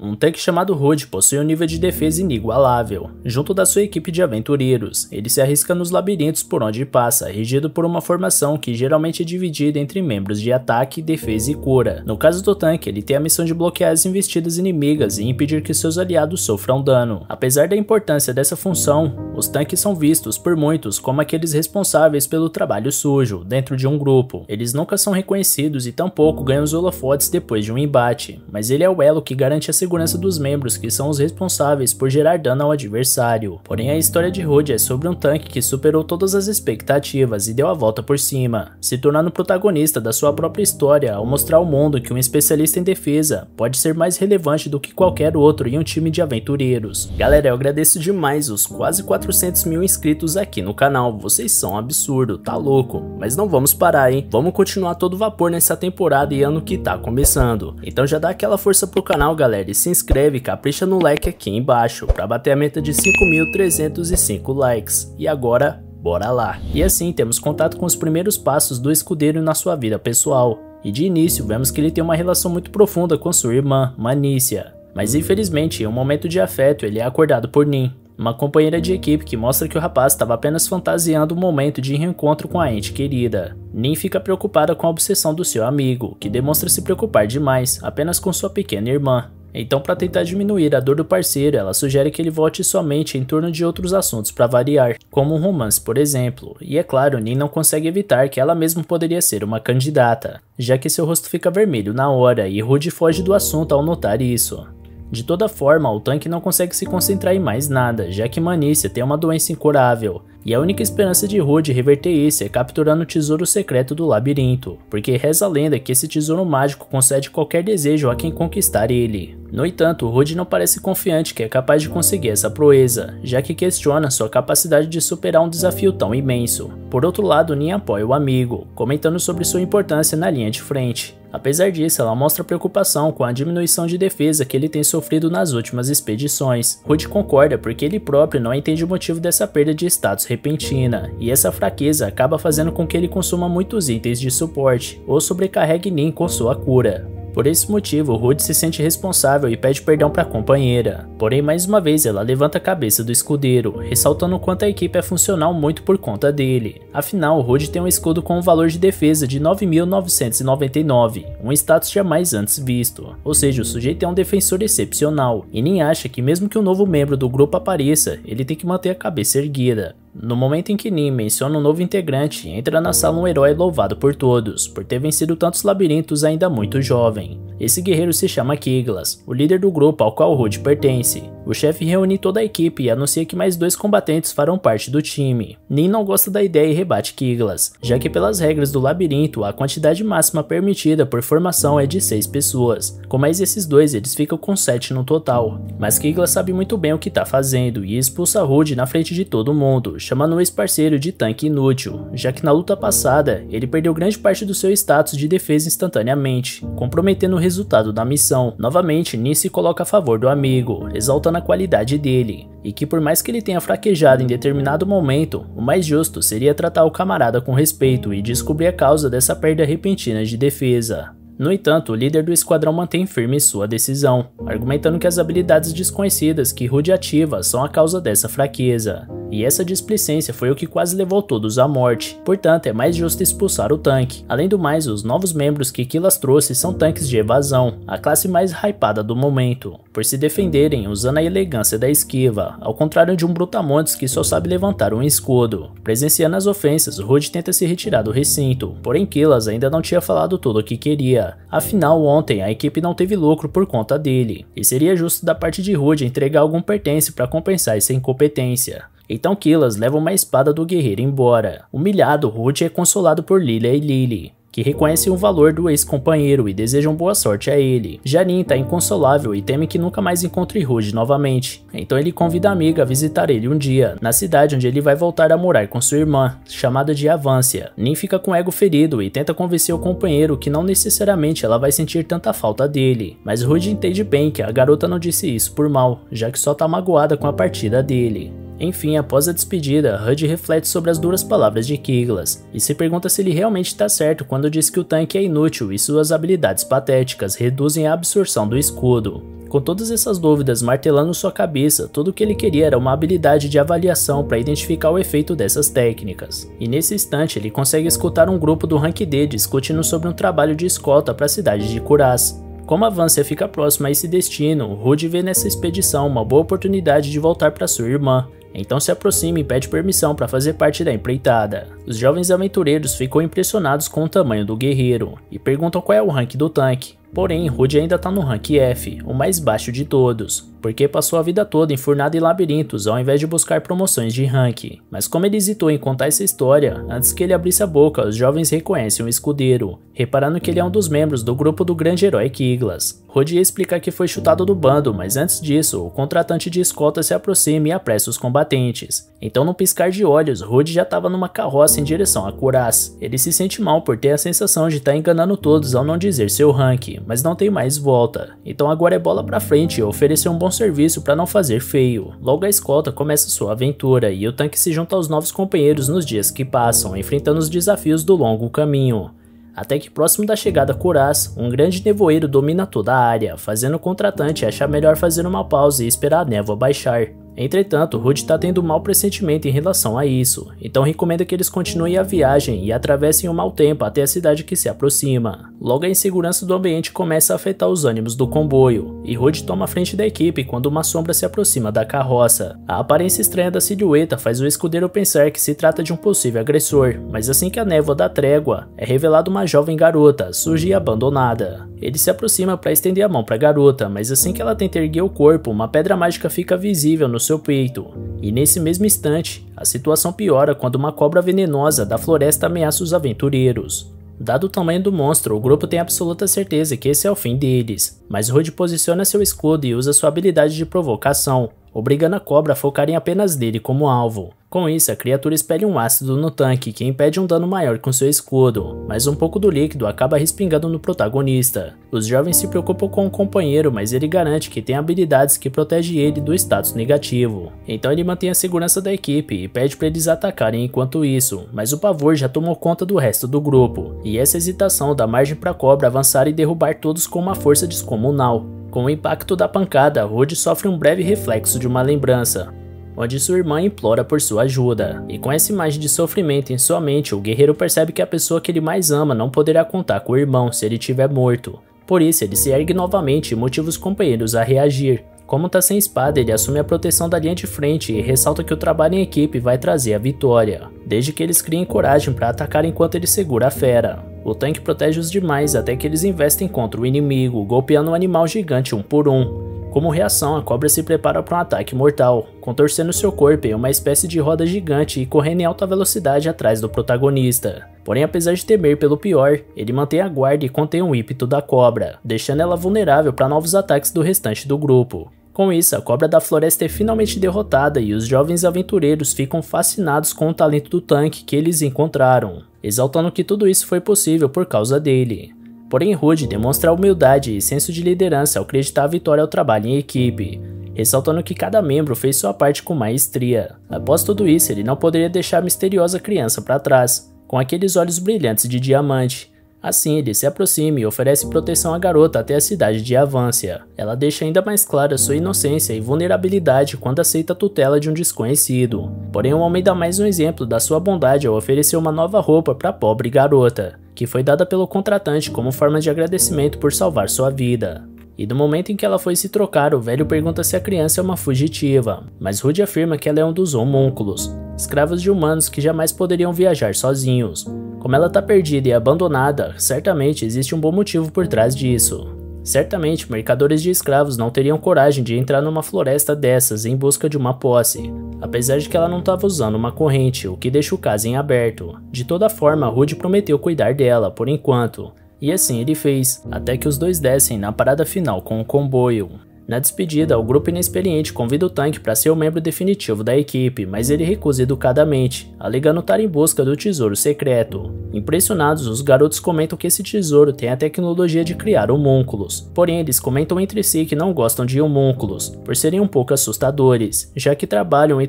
Um tanque chamado Rude possui um nível de defesa inigualável. Junto da sua equipe de aventureiros, ele se arrisca nos labirintos por onde passa, regido por uma formação que geralmente é dividida entre membros de ataque, defesa e cura. No caso do tanque, ele tem a missão de bloquear as investidas inimigas e impedir que seus aliados sofram dano. Apesar da importância dessa função, os tanques são vistos por muitos como aqueles responsáveis pelo trabalho sujo dentro de um grupo. Eles nunca são reconhecidos e tampouco ganham os holofotes depois de um embate, mas ele é o elo que garante a segurança dos membros que são os responsáveis por gerar dano ao adversário. Porém, a história de Rude é sobre um tanque que superou todas as expectativas e deu a volta por cima, se tornando protagonista da sua própria história ao mostrar ao mundo que um especialista em defesa pode ser mais relevante do que qualquer outro em um time de aventureiros. Galera, eu agradeço demais os quase 400 mil inscritos aqui no canal, vocês são um absurdo, tá louco? Mas não vamos parar, hein? Vamos continuar todo vapor nessa temporada e ano que tá começando. Então já dá aquela força pro canal, galera, e se inscreve, capricha no like aqui embaixo, pra bater a meta de 5.305 likes. E agora, bora lá! E assim, temos contato com os primeiros passos do escudeiro na sua vida pessoal. E de início, vemos que ele tem uma relação muito profunda com sua irmã, Manícia. Mas infelizmente, em um momento de afeto, ele é acordado por Nin, uma companheira de equipe que mostra que o rapaz estava apenas fantasiando um momento de reencontro com a ente querida. Nin fica preocupada com a obsessão do seu amigo, que demonstra se preocupar demais, apenas com sua pequena irmã. Então, para tentar diminuir a dor do parceiro, ela sugere que ele volte somente em torno de outros assuntos para variar, como um romance, por exemplo. E é claro, Nin não consegue evitar que ela mesma poderia ser uma candidata, já que seu rosto fica vermelho na hora e Rude foge do assunto ao notar isso. De toda forma, o tanque não consegue se concentrar em mais nada, já que Manícia tem uma doença incurável, e a única esperança de Rude reverter isso é capturando o tesouro secreto do labirinto, porque reza a lenda que esse tesouro mágico concede qualquer desejo a quem conquistar ele. No entanto, Rude não parece confiante que é capaz de conseguir essa proeza, já que questiona sua capacidade de superar um desafio tão imenso. Por outro lado, Nin apoia o amigo, comentando sobre sua importância na linha de frente. Apesar disso, ela mostra preocupação com a diminuição de defesa que ele tem sofrido nas últimas expedições. Rude concorda porque ele próprio não entende o motivo dessa perda de status repentina, e essa fraqueza acaba fazendo com que ele consuma muitos itens de suporte, ou sobrecarregue Nin com sua cura. Por esse motivo, Rude se sente responsável e pede perdão para a companheira. Porém, mais uma vez, ela levanta a cabeça do escudeiro, ressaltando o quanto a equipe é funcional muito por conta dele. Afinal, Rude tem um escudo com um valor de defesa de 9.999, um status jamais antes visto. Ou seja, o sujeito é um defensor excepcional, e Nin acha que mesmo que um novo membro do grupo apareça, ele tem que manter a cabeça erguida. No momento em que Nin menciona um novo integrante, entra na sala um herói louvado por todos, por ter vencido tantos labirintos ainda muito jovem. Esse guerreiro se chama Kiglas, o líder do grupo ao qual Rude pertence. O chefe reúne toda a equipe e anuncia que mais 2 combatentes farão parte do time. Nin não gosta da ideia e rebate Kiglas, já que pelas regras do labirinto a quantidade máxima permitida por formação é de 6 pessoas. Com mais esses 2 eles ficam com 7 no total. Mas Kiglas sabe muito bem o que está fazendo e expulsa Rude na frente de todo mundo, chamando o ex-parceiro de tanque inútil, já que na luta passada ele perdeu grande parte do seu status de defesa instantaneamente, comprometendo o resultado da missão. Novamente, Nin se coloca a favor do amigo, exaltando a qualidade dele, e que por mais que ele tenha fraquejado em determinado momento, o mais justo seria tratar o camarada com respeito e descobrir a causa dessa perda repentina de defesa. No entanto, o líder do esquadrão mantém firme sua decisão, argumentando que as habilidades desconhecidas que Rude ativa são a causa dessa fraqueza. E essa displicência foi o que quase levou todos à morte, portanto é mais justo expulsar o tanque. Além do mais, os novos membros que Kiglas trouxe são tanques de evasão, a classe mais hypada do momento, por se defenderem usando a elegância da esquiva, ao contrário de um brutamontes que só sabe levantar um escudo. Presenciando as ofensas, Rude tenta se retirar do recinto, porém Kiglas ainda não tinha falado tudo o que queria. Afinal, ontem a equipe não teve lucro por conta dele, e seria justo da parte de Rude entregar algum pertence para compensar essa incompetência. Então Kiglas leva uma espada do guerreiro embora. Humilhado, Rude é consolado por Lilia e Lily, que reconhecem o valor do ex-companheiro e desejam boa sorte a ele. Já Nin tá inconsolável e teme que nunca mais encontre Rude novamente, então ele convida a amiga a visitar ele um dia, na cidade onde ele vai voltar a morar com sua irmã, chamada de Avância. Nin fica com o ego ferido e tenta convencer o companheiro que não necessariamente ela vai sentir tanta falta dele, mas Rude entende bem que a garota não disse isso por mal, já que só tá magoada com a partida dele. Enfim, após a despedida, Rude reflete sobre as duras palavras de Kiglas, e se pergunta se ele realmente está certo quando diz que o tanque é inútil e suas habilidades patéticas reduzem a absorção do escudo. Com todas essas dúvidas martelando sua cabeça, tudo o que ele queria era uma habilidade de avaliação para identificar o efeito dessas técnicas. E nesse instante ele consegue escutar um grupo do rank D discutindo sobre um trabalho de escolta para a cidade de Kuraz. Como a Vância fica próxima a esse destino, Rude vê nessa expedição uma boa oportunidade de voltar para sua irmã. Então se aproxima e pede permissão para fazer parte da empreitada. Os jovens aventureiros ficam impressionados com o tamanho do guerreiro e perguntam qual é o rank do tanque. Porém, Rude ainda está no rank F, o mais baixo de todos, porque passou a vida toda enfurnado em labirintos ao invés de buscar promoções de rank. Mas como ele hesitou em contar essa história, antes que ele abrisse a boca, os jovens reconhecem o escudeiro, reparando que ele é um dos membros do grupo do grande herói Kiglas. Rude ia explicar que foi chutado do bando, mas antes disso, o contratante de escolta se aproxima e apressa os combatentes. Então, num piscar de olhos, Rude já estava numa carroça em direção a Kuraz. Ele se sente mal por ter a sensação de estar enganando todos ao não dizer seu rank, mas não tem mais volta. Então agora é bola pra frente e oferecer um bom serviço para não fazer feio. Logo a escolta começa sua aventura e o tanque se junta aos novos companheiros nos dias que passam, enfrentando os desafios do longo caminho. Até que próximo da chegada a Kuraz, um grande nevoeiro domina toda a área, fazendo o contratante achar melhor fazer uma pausa e esperar a névoa baixar. Entretanto, Rude está tendo um mau pressentimento em relação a isso, então recomenda que eles continuem a viagem e atravessem o mau tempo até a cidade que se aproxima. Logo a insegurança do ambiente começa a afetar os ânimos do comboio, e Rude toma a frente da equipe quando uma sombra se aproxima da carroça. A aparência estranha da silhueta faz o escudeiro pensar que se trata de um possível agressor, mas assim que a névoa dá trégua, é revelada uma jovem garota, suja e abandonada. Ele se aproxima para estender a mão para a garota, mas assim que ela tenta erguer o corpo, uma pedra mágica fica visível no seu peito. E nesse mesmo instante, a situação piora quando uma cobra venenosa da floresta ameaça os aventureiros. Dado o tamanho do monstro, o grupo tem absoluta certeza que esse é o fim deles, mas Rude posiciona seu escudo e usa sua habilidade de provocação, obrigando a cobra a focar em apenas nele como alvo. Com isso, a criatura espelha um ácido no tanque que impede um dano maior com seu escudo, mas um pouco do líquido acaba respingando no protagonista. Os jovens se preocupam com o companheiro, mas ele garante que tem habilidades que protegem ele do status negativo. Então ele mantém a segurança da equipe e pede para eles atacarem enquanto isso, mas o pavor já tomou conta do resto do grupo, e essa hesitação dá margem para a cobra avançar e derrubar todos com uma força descomunal. Com o impacto da pancada, Rude sofre um breve reflexo de uma lembrança, onde sua irmã implora por sua ajuda, e com essa imagem de sofrimento em sua mente, o guerreiro percebe que a pessoa que ele mais ama não poderá contar com o irmão se ele estiver morto. Por isso, ele se ergue novamente e motiva os companheiros a reagir. Como tá sem espada, ele assume a proteção da linha de frente e ressalta que o trabalho em equipe vai trazer a vitória, desde que eles criem coragem para atacar enquanto ele segura a fera. O tanque protege os demais até que eles investem contra o inimigo, golpeando o animal gigante um por um. Como reação, a cobra se prepara para um ataque mortal, contorcendo seu corpo em uma espécie de roda gigante e correndo em alta velocidade atrás do protagonista. Porém, apesar de temer pelo pior, ele mantém a guarda e contém o ímpeto da cobra, deixando ela vulnerável para novos ataques do restante do grupo. Com isso, a cobra da floresta é finalmente derrotada e os jovens aventureiros ficam fascinados com o talento do tanque que eles encontraram, exaltando que tudo isso foi possível por causa dele. Porém, Rude demonstra humildade e senso de liderança ao acreditar a vitória ao trabalho em equipe, ressaltando que cada membro fez sua parte com maestria. Após tudo isso, ele não poderia deixar a misteriosa criança para trás, com aqueles olhos brilhantes de diamante. Assim, ele se aproxima e oferece proteção à garota até a cidade de Avância. Ela deixa ainda mais clara sua inocência e vulnerabilidade quando aceita a tutela de um desconhecido. Porém, o homem dá mais um exemplo da sua bondade ao oferecer uma nova roupa para a pobre garota, que foi dada pelo contratante como forma de agradecimento por salvar sua vida. E no momento em que ela foi se trocar, o velho pergunta se a criança é uma fugitiva, mas Rude afirma que ela é um dos homúnculos, escravos de humanos que jamais poderiam viajar sozinhos. Como ela está perdida e abandonada, certamente existe um bom motivo por trás disso. Certamente, mercadores de escravos não teriam coragem de entrar numa floresta dessas em busca de uma posse, apesar de que ela não estava usando uma corrente, o que deixa o caso em aberto. De toda forma, Rude prometeu cuidar dela, por enquanto, e assim ele fez, até que os dois descem na parada final com o comboio. Na despedida, o grupo inexperiente convida o tanque para ser o membro definitivo da equipe, mas ele recusa educadamente, alegando estar em busca do tesouro secreto. Impressionados, os garotos comentam que esse tesouro tem a tecnologia de criar homúnculos, porém eles comentam entre si que não gostam de homúnculos, por serem um pouco assustadores, já que trabalham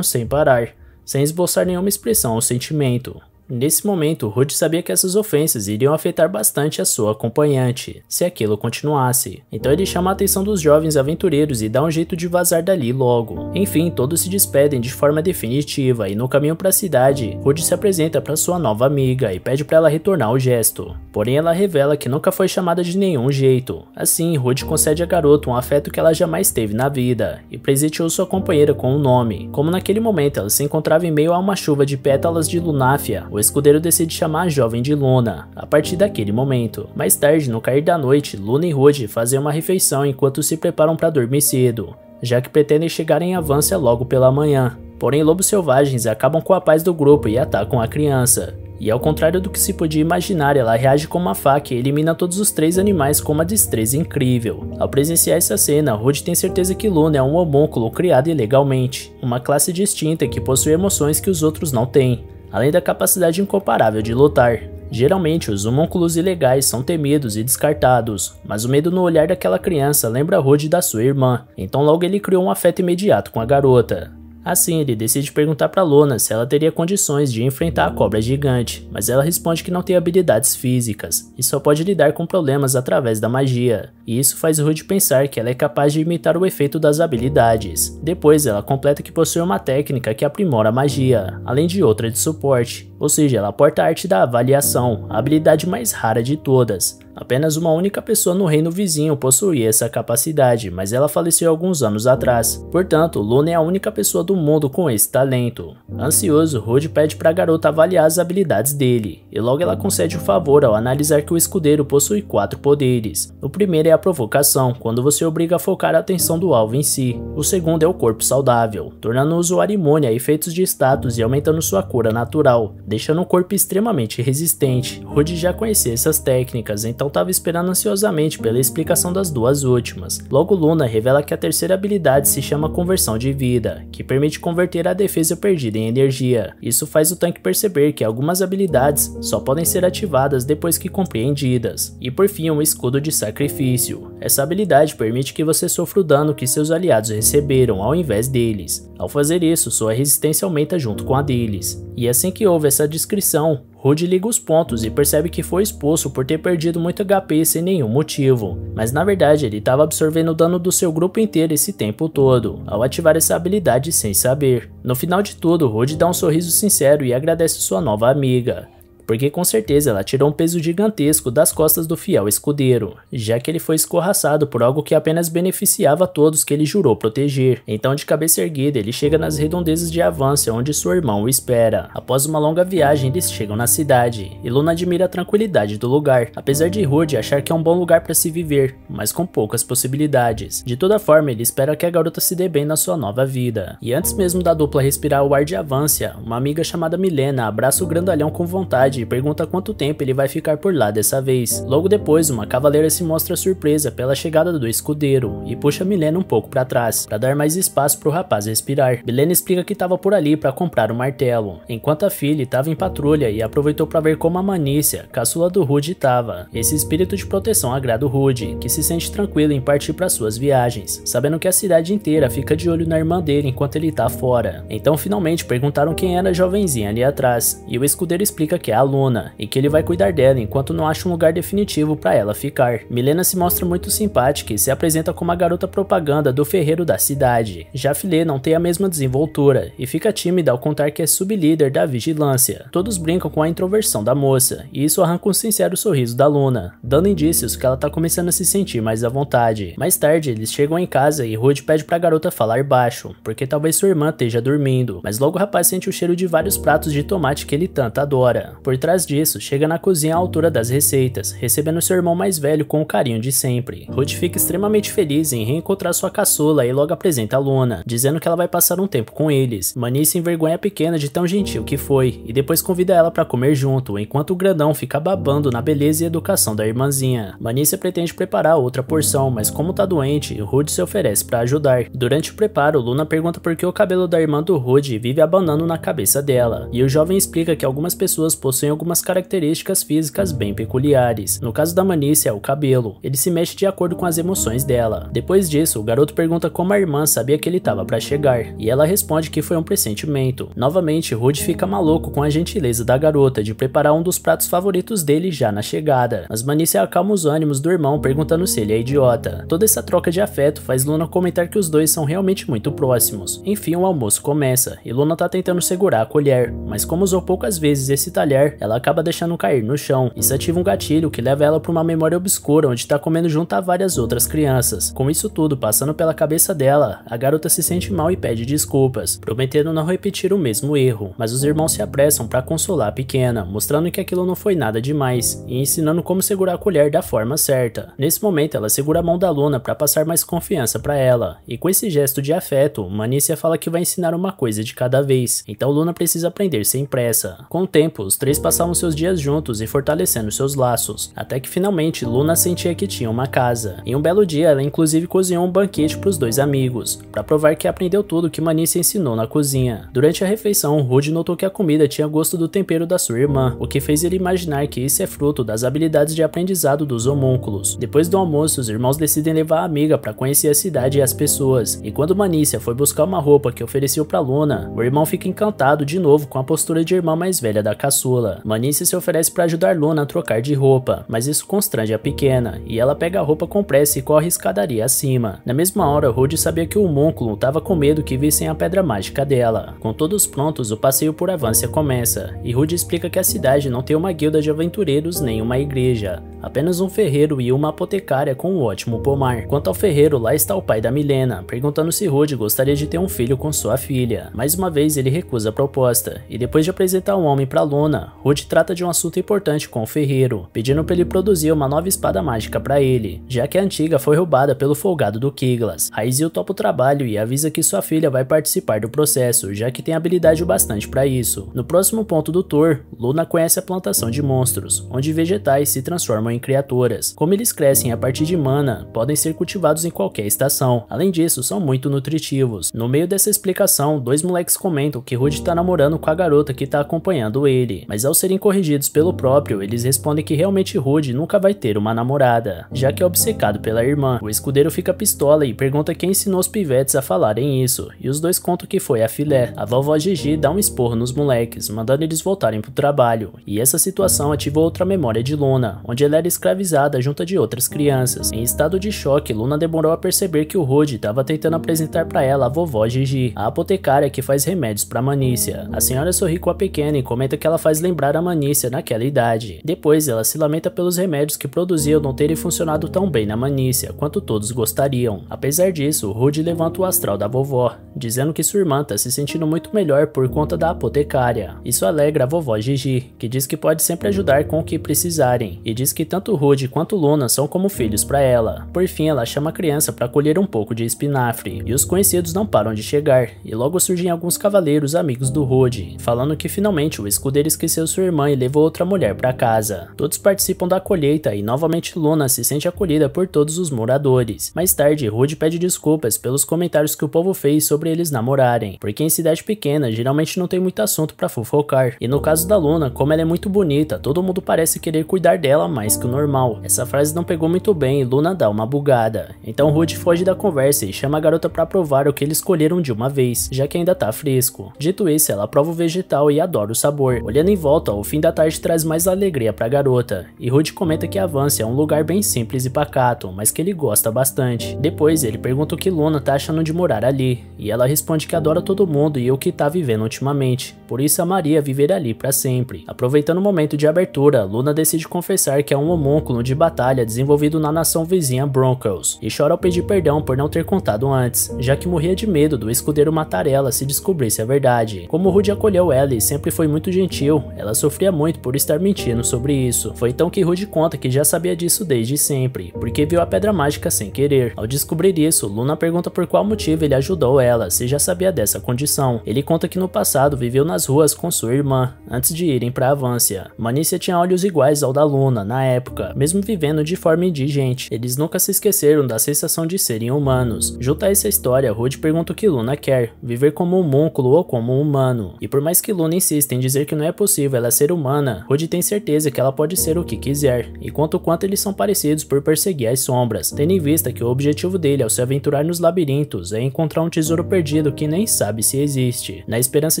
sem parar, sem esboçar nenhuma expressão ou sentimento. Nesse momento, Rude sabia que essas ofensas iriam afetar bastante a sua acompanhante, se aquilo continuasse. Então ele chama a atenção dos jovens aventureiros e dá um jeito de vazar dali logo. Enfim, todos se despedem de forma definitiva e no caminho para a cidade, Rude se apresenta para sua nova amiga e pede para ela retornar o gesto. Porém, ela revela que nunca foi chamada de nenhum jeito. Assim, Rude concede à garota um afeto que ela jamais teve na vida e presenteou sua companheira com um nome. Como naquele momento ela se encontrava em meio a uma chuva de pétalas de lunáfia, o escudeiro decide chamar a jovem de Luna, a partir daquele momento. Mais tarde, no cair da noite, Luna e Rude fazem uma refeição enquanto se preparam para dormir cedo, já que pretendem chegar em Avância logo pela manhã. Porém, lobos selvagens acabam com a paz do grupo e atacam a criança. E ao contrário do que se podia imaginar, ela reage com uma faca e elimina todos os 3 animais com uma destreza incrível. Ao presenciar essa cena, Rude tem certeza que Luna é um homúnculo criado ilegalmente, uma classe distinta que possui emoções que os outros não têm, além da capacidade incomparável de lutar. Geralmente, os homúnculos ilegais são temidos e descartados, mas o medo no olhar daquela criança lembra Rude da sua irmã, então logo ele criou um afeto imediato com a garota. Assim, ele decide perguntar para Luna se ela teria condições de enfrentar a cobra gigante, mas ela responde que não tem habilidades físicas e só pode lidar com problemas através da magia, e isso faz Rude pensar que ela é capaz de imitar o efeito das habilidades. Depois, ela completa que possui uma técnica que aprimora a magia, além de outra de suporte, ou seja, ela porta a arte da avaliação, a habilidade mais rara de todas. Apenas uma única pessoa no reino vizinho possuía essa capacidade, mas ela faleceu alguns anos atrás. Portanto, Luna é a única pessoa do mundo com esse talento. Ansioso, Rude pede para a garota avaliar as habilidades dele, e logo ela concede o favor ao analisar que o escudeiro possui 4 poderes. O primeiro é a provocação, quando você obriga a focar a atenção do alvo em si. O segundo é o corpo saudável, tornando o usuário imune a efeitos de status e aumentando sua cura natural, deixando o corpo extremamente resistente. Rude já conhecia essas técnicas, então estava esperando ansiosamente pela explicação das duas últimas. Logo, Luna revela que a terceira habilidade se chama Conversão de Vida, que permite converter a defesa perdida em energia. Isso faz o tanque perceber que algumas habilidades só podem ser ativadas depois que compreendidas. E por fim, um Escudo de Sacrifício. Essa habilidade permite que você sofra o dano que seus aliados receberam ao invés deles. Ao fazer isso, sua resistência aumenta junto com a deles. E assim que houve essa descrição, Rude liga os pontos e percebe que foi expulso por ter perdido muito HP sem nenhum motivo, mas na verdade ele estava absorvendo o dano do seu grupo inteiro esse tempo todo, ao ativar essa habilidade sem saber. No final de tudo, Rude dá um sorriso sincero e agradece sua nova amiga, porque com certeza ela tirou um peso gigantesco das costas do fiel escudeiro, já que ele foi escorraçado por algo que apenas beneficiava a todos que ele jurou proteger. Então, de cabeça erguida, ele chega nas redondezas de Avância, onde seu irmão o espera. Após uma longa viagem, eles chegam na cidade, e Luna admira a tranquilidade do lugar, apesar de Rude achar que é um bom lugar para se viver, mas com poucas possibilidades. De toda forma, ele espera que a garota se dê bem na sua nova vida. E antes mesmo da dupla respirar o ar de Avância, uma amiga chamada Milena abraça o grandalhão com vontade e pergunta quanto tempo ele vai ficar por lá dessa vez. Logo depois, uma cavaleira se mostra surpresa pela chegada do escudeiro e puxa Milena um pouco para trás, para dar mais espaço para o rapaz respirar. Milena explica que estava por ali para comprar um martelo, enquanto a filha estava em patrulha e aproveitou para ver como a Manícia, caçula do Rude, estava. Esse espírito de proteção agrada o Rude, que se sente tranquilo em partir para suas viagens, sabendo que a cidade inteira fica de olho na irmã dele enquanto ele tá fora. Então finalmente perguntaram quem era a jovenzinha ali atrás, e o escudeiro explica que é a Luna, e que ele vai cuidar dela enquanto não acha um lugar definitivo para ela ficar. Milena se mostra muito simpática e se apresenta como a garota propaganda do ferreiro da cidade. Já Filê não tem a mesma desenvoltura e fica tímida ao contar que é sublíder da vigilância. Todos brincam com a introversão da moça, e isso arranca um sincero sorriso da Luna, dando indícios que ela tá começando a se sentir mais à vontade. Mais tarde, eles chegam em casa e Rude pede pra garota falar baixo, porque talvez sua irmã esteja dormindo, mas logo o rapaz sente o cheiro de vários pratos de tomate que ele tanto adora. Por trás disso, chega na cozinha à altura das receitas, recebendo seu irmão mais velho com o carinho de sempre. Rude fica extremamente feliz em reencontrar sua caçula e logo apresenta a Luna, dizendo que ela vai passar um tempo com eles. Mani se envergonha a pequena de tão gentil que foi, e depois convida ela para comer junto, enquanto o grandão fica babando na beleza e educação da irmãzinha. Manícia pretende preparar outra porção, mas como tá doente, Rude se oferece para ajudar. Durante o preparo, Luna pergunta por que o cabelo da irmã do Rude vive abanando na cabeça dela, e o jovem explica que algumas pessoas possuem possuem algumas características físicas bem peculiares. No caso da Manícia é o cabelo, ele se mexe de acordo com as emoções dela. Depois disso, o garoto pergunta como a irmã sabia que ele estava para chegar, e ela responde que foi um pressentimento. Novamente, Rude fica maluco com a gentileza da garota de preparar um dos pratos favoritos dele já na chegada, mas Manícia acalma os ânimos do irmão perguntando se ele é idiota. Toda essa troca de afeto faz Luna comentar que os dois são realmente muito próximos. Enfim, o almoço começa, e Luna tá tentando segurar a colher, mas como usou poucas vezes esse talher, ela acaba deixando cair no chão. Isso ativa um gatilho que leva ela para uma memória obscura onde tá comendo junto a várias outras crianças. Com isso tudo passando pela cabeça dela, a garota se sente mal e pede desculpas, prometendo não repetir o mesmo erro, mas os irmãos se apressam para consolar a pequena, mostrando que aquilo não foi nada demais, e ensinando como segurar a colher da forma certa. Nesse momento ela segura a mão da Luna para passar mais confiança para ela, e com esse gesto de afeto, Manícia fala que vai ensinar uma coisa de cada vez, então Luna precisa aprender sem pressa. Com o tempo, os três passavam seus dias juntos e fortalecendo seus laços, até que finalmente Luna sentia que tinha uma casa. Em um belo dia, ela inclusive cozinhou um banquete para os dois amigos, para provar que aprendeu tudo que Manícia ensinou na cozinha. Durante a refeição, Rude notou que a comida tinha gosto do tempero da sua irmã, o que fez ele imaginar que isso é fruto das habilidades de aprendizado dos homúnculos. Depois do almoço, os irmãos decidem levar a amiga para conhecer a cidade e as pessoas, e quando Manícia foi buscar uma roupa que ofereceu para Luna, o irmão fica encantado de novo com a postura de irmã mais velha da caçula. Manícia se oferece para ajudar Luna a trocar de roupa, mas isso constrange a pequena, e ela pega a roupa com pressa e corre escadaria acima. Na mesma hora, Rude sabia que o homúnculo estava com medo que vissem a pedra mágica dela. Com todos prontos, o passeio por Avância começa, e Rude explica que a cidade não tem uma guilda de aventureiros nem uma igreja, apenas um ferreiro e uma apotecária com um ótimo pomar. Quanto ao ferreiro, lá está o pai da Milena, perguntando se Rude gostaria de ter um filho com sua filha. Mais uma vez ele recusa a proposta, e depois de apresentar um homem para Luna, Rude trata de um assunto importante com o ferreiro, pedindo para ele produzir uma nova espada mágica para ele, já que a antiga foi roubada pelo folgado do Kiglas. Raizil topa o trabalho e avisa que sua filha vai participar do processo, já que tem habilidade o bastante para isso. No próximo ponto do tour, Luna conhece a plantação de monstros, onde vegetais se transformam em criaturas. Como eles crescem a partir de mana, podem ser cultivados em qualquer estação. Além disso, são muito nutritivos. No meio dessa explicação, dois moleques comentam que Rude tá namorando com a garota que tá acompanhando ele, mas ao serem corrigidos pelo próprio, eles respondem que realmente Rude nunca vai ter uma namorada, já que é obcecado pela irmã. O escudeiro fica pistola e pergunta quem ensinou os pivetes a falarem isso, e os dois contam que foi a filé. A vovó Gigi dá um esporro nos moleques, mandando eles voltarem pro trabalho, e essa situação ativou outra memória de Luna, onde ela era escravizada junto de outras crianças. Em estado de choque, Luna demorou a perceber que o Rude estava tentando apresentar para ela a vovó Gigi, a apotecária que faz remédios para Manícia. A senhora sorri com a pequena e comenta que ela faz lembrar a Manícia naquela idade. Depois, ela se lamenta pelos remédios que produziam não terem funcionado tão bem na Manícia quanto todos gostariam. Apesar disso, Rude levanta o astral da vovó, dizendo que sua irmã está se sentindo muito melhor por conta da apotecária. Isso alegra a vovó Gigi, que diz que pode sempre ajudar com o que precisarem, e diz que tanto Rude quanto Luna são como filhos para ela. Por fim, ela chama a criança para colher um pouco de espinafre, e os conhecidos não param de chegar, e logo surgem alguns cavaleiros amigos do Rude, falando que finalmente o escudeiro esqueceu sua irmã e levou outra mulher para casa. Todos participam da colheita e novamente Luna se sente acolhida por todos os moradores. Mais tarde, Rude pede desculpas pelos comentários que o povo fez sobre eles namorarem, porque em cidade pequena geralmente não tem muito assunto para fofocar, e no caso da Luna, como ela é muito bonita, todo mundo parece querer cuidar dela mais que o normal. Essa frase não pegou muito bem e Luna dá uma bugada, então Rude foge da conversa e chama a garota para provar o que eles escolheram de uma vez, já que ainda tá fresco. Dito isso, ela prova o vegetal e adora o sabor. Olhando em volta, o fim da tarde traz mais alegria pra garota, e Rude comenta que Avância é um lugar bem simples e pacato, mas que ele gosta bastante. Depois, ele pergunta o que Luna tá achando de morar ali, e ela responde que adora todo mundo e o que tá vivendo ultimamente, por isso amaria viver ali pra sempre. Aproveitando o momento de abertura, Luna decide confessar que é um homúnculo de batalha desenvolvido na nação vizinha Broncos, e chora ao pedir perdão por não ter contado antes, já que morria de medo do escudeiro matar ela se descobrisse a verdade. Como Rude acolheu ela e sempre foi muito gentil, ela sofria muito por estar mentindo sobre isso. Foi então que Rude conta que já sabia disso desde sempre, porque viu a pedra mágica sem querer. Ao descobrir isso, Luna pergunta por qual motivo ele ajudou ela, se já sabia dessa condição. Ele conta que no passado viveu nas ruas com sua irmã, antes de irem pra Avância. Manícia tinha olhos iguais ao da Luna na época, mesmo vivendo de forma indigente. Eles nunca se esqueceram da sensação de serem humanos. Junto a essa história, Rude pergunta o que Luna quer, viver como um homúnculo ou como um humano. E por mais que Luna insista em dizer que não é possível motiva ela ser humana, Rude tem certeza que ela pode ser o que quiser, e quanto eles são parecidos por perseguir as sombras, tendo em vista que o objetivo dele ao se aventurar nos labirintos é encontrar um tesouro perdido que nem sabe se existe, na esperança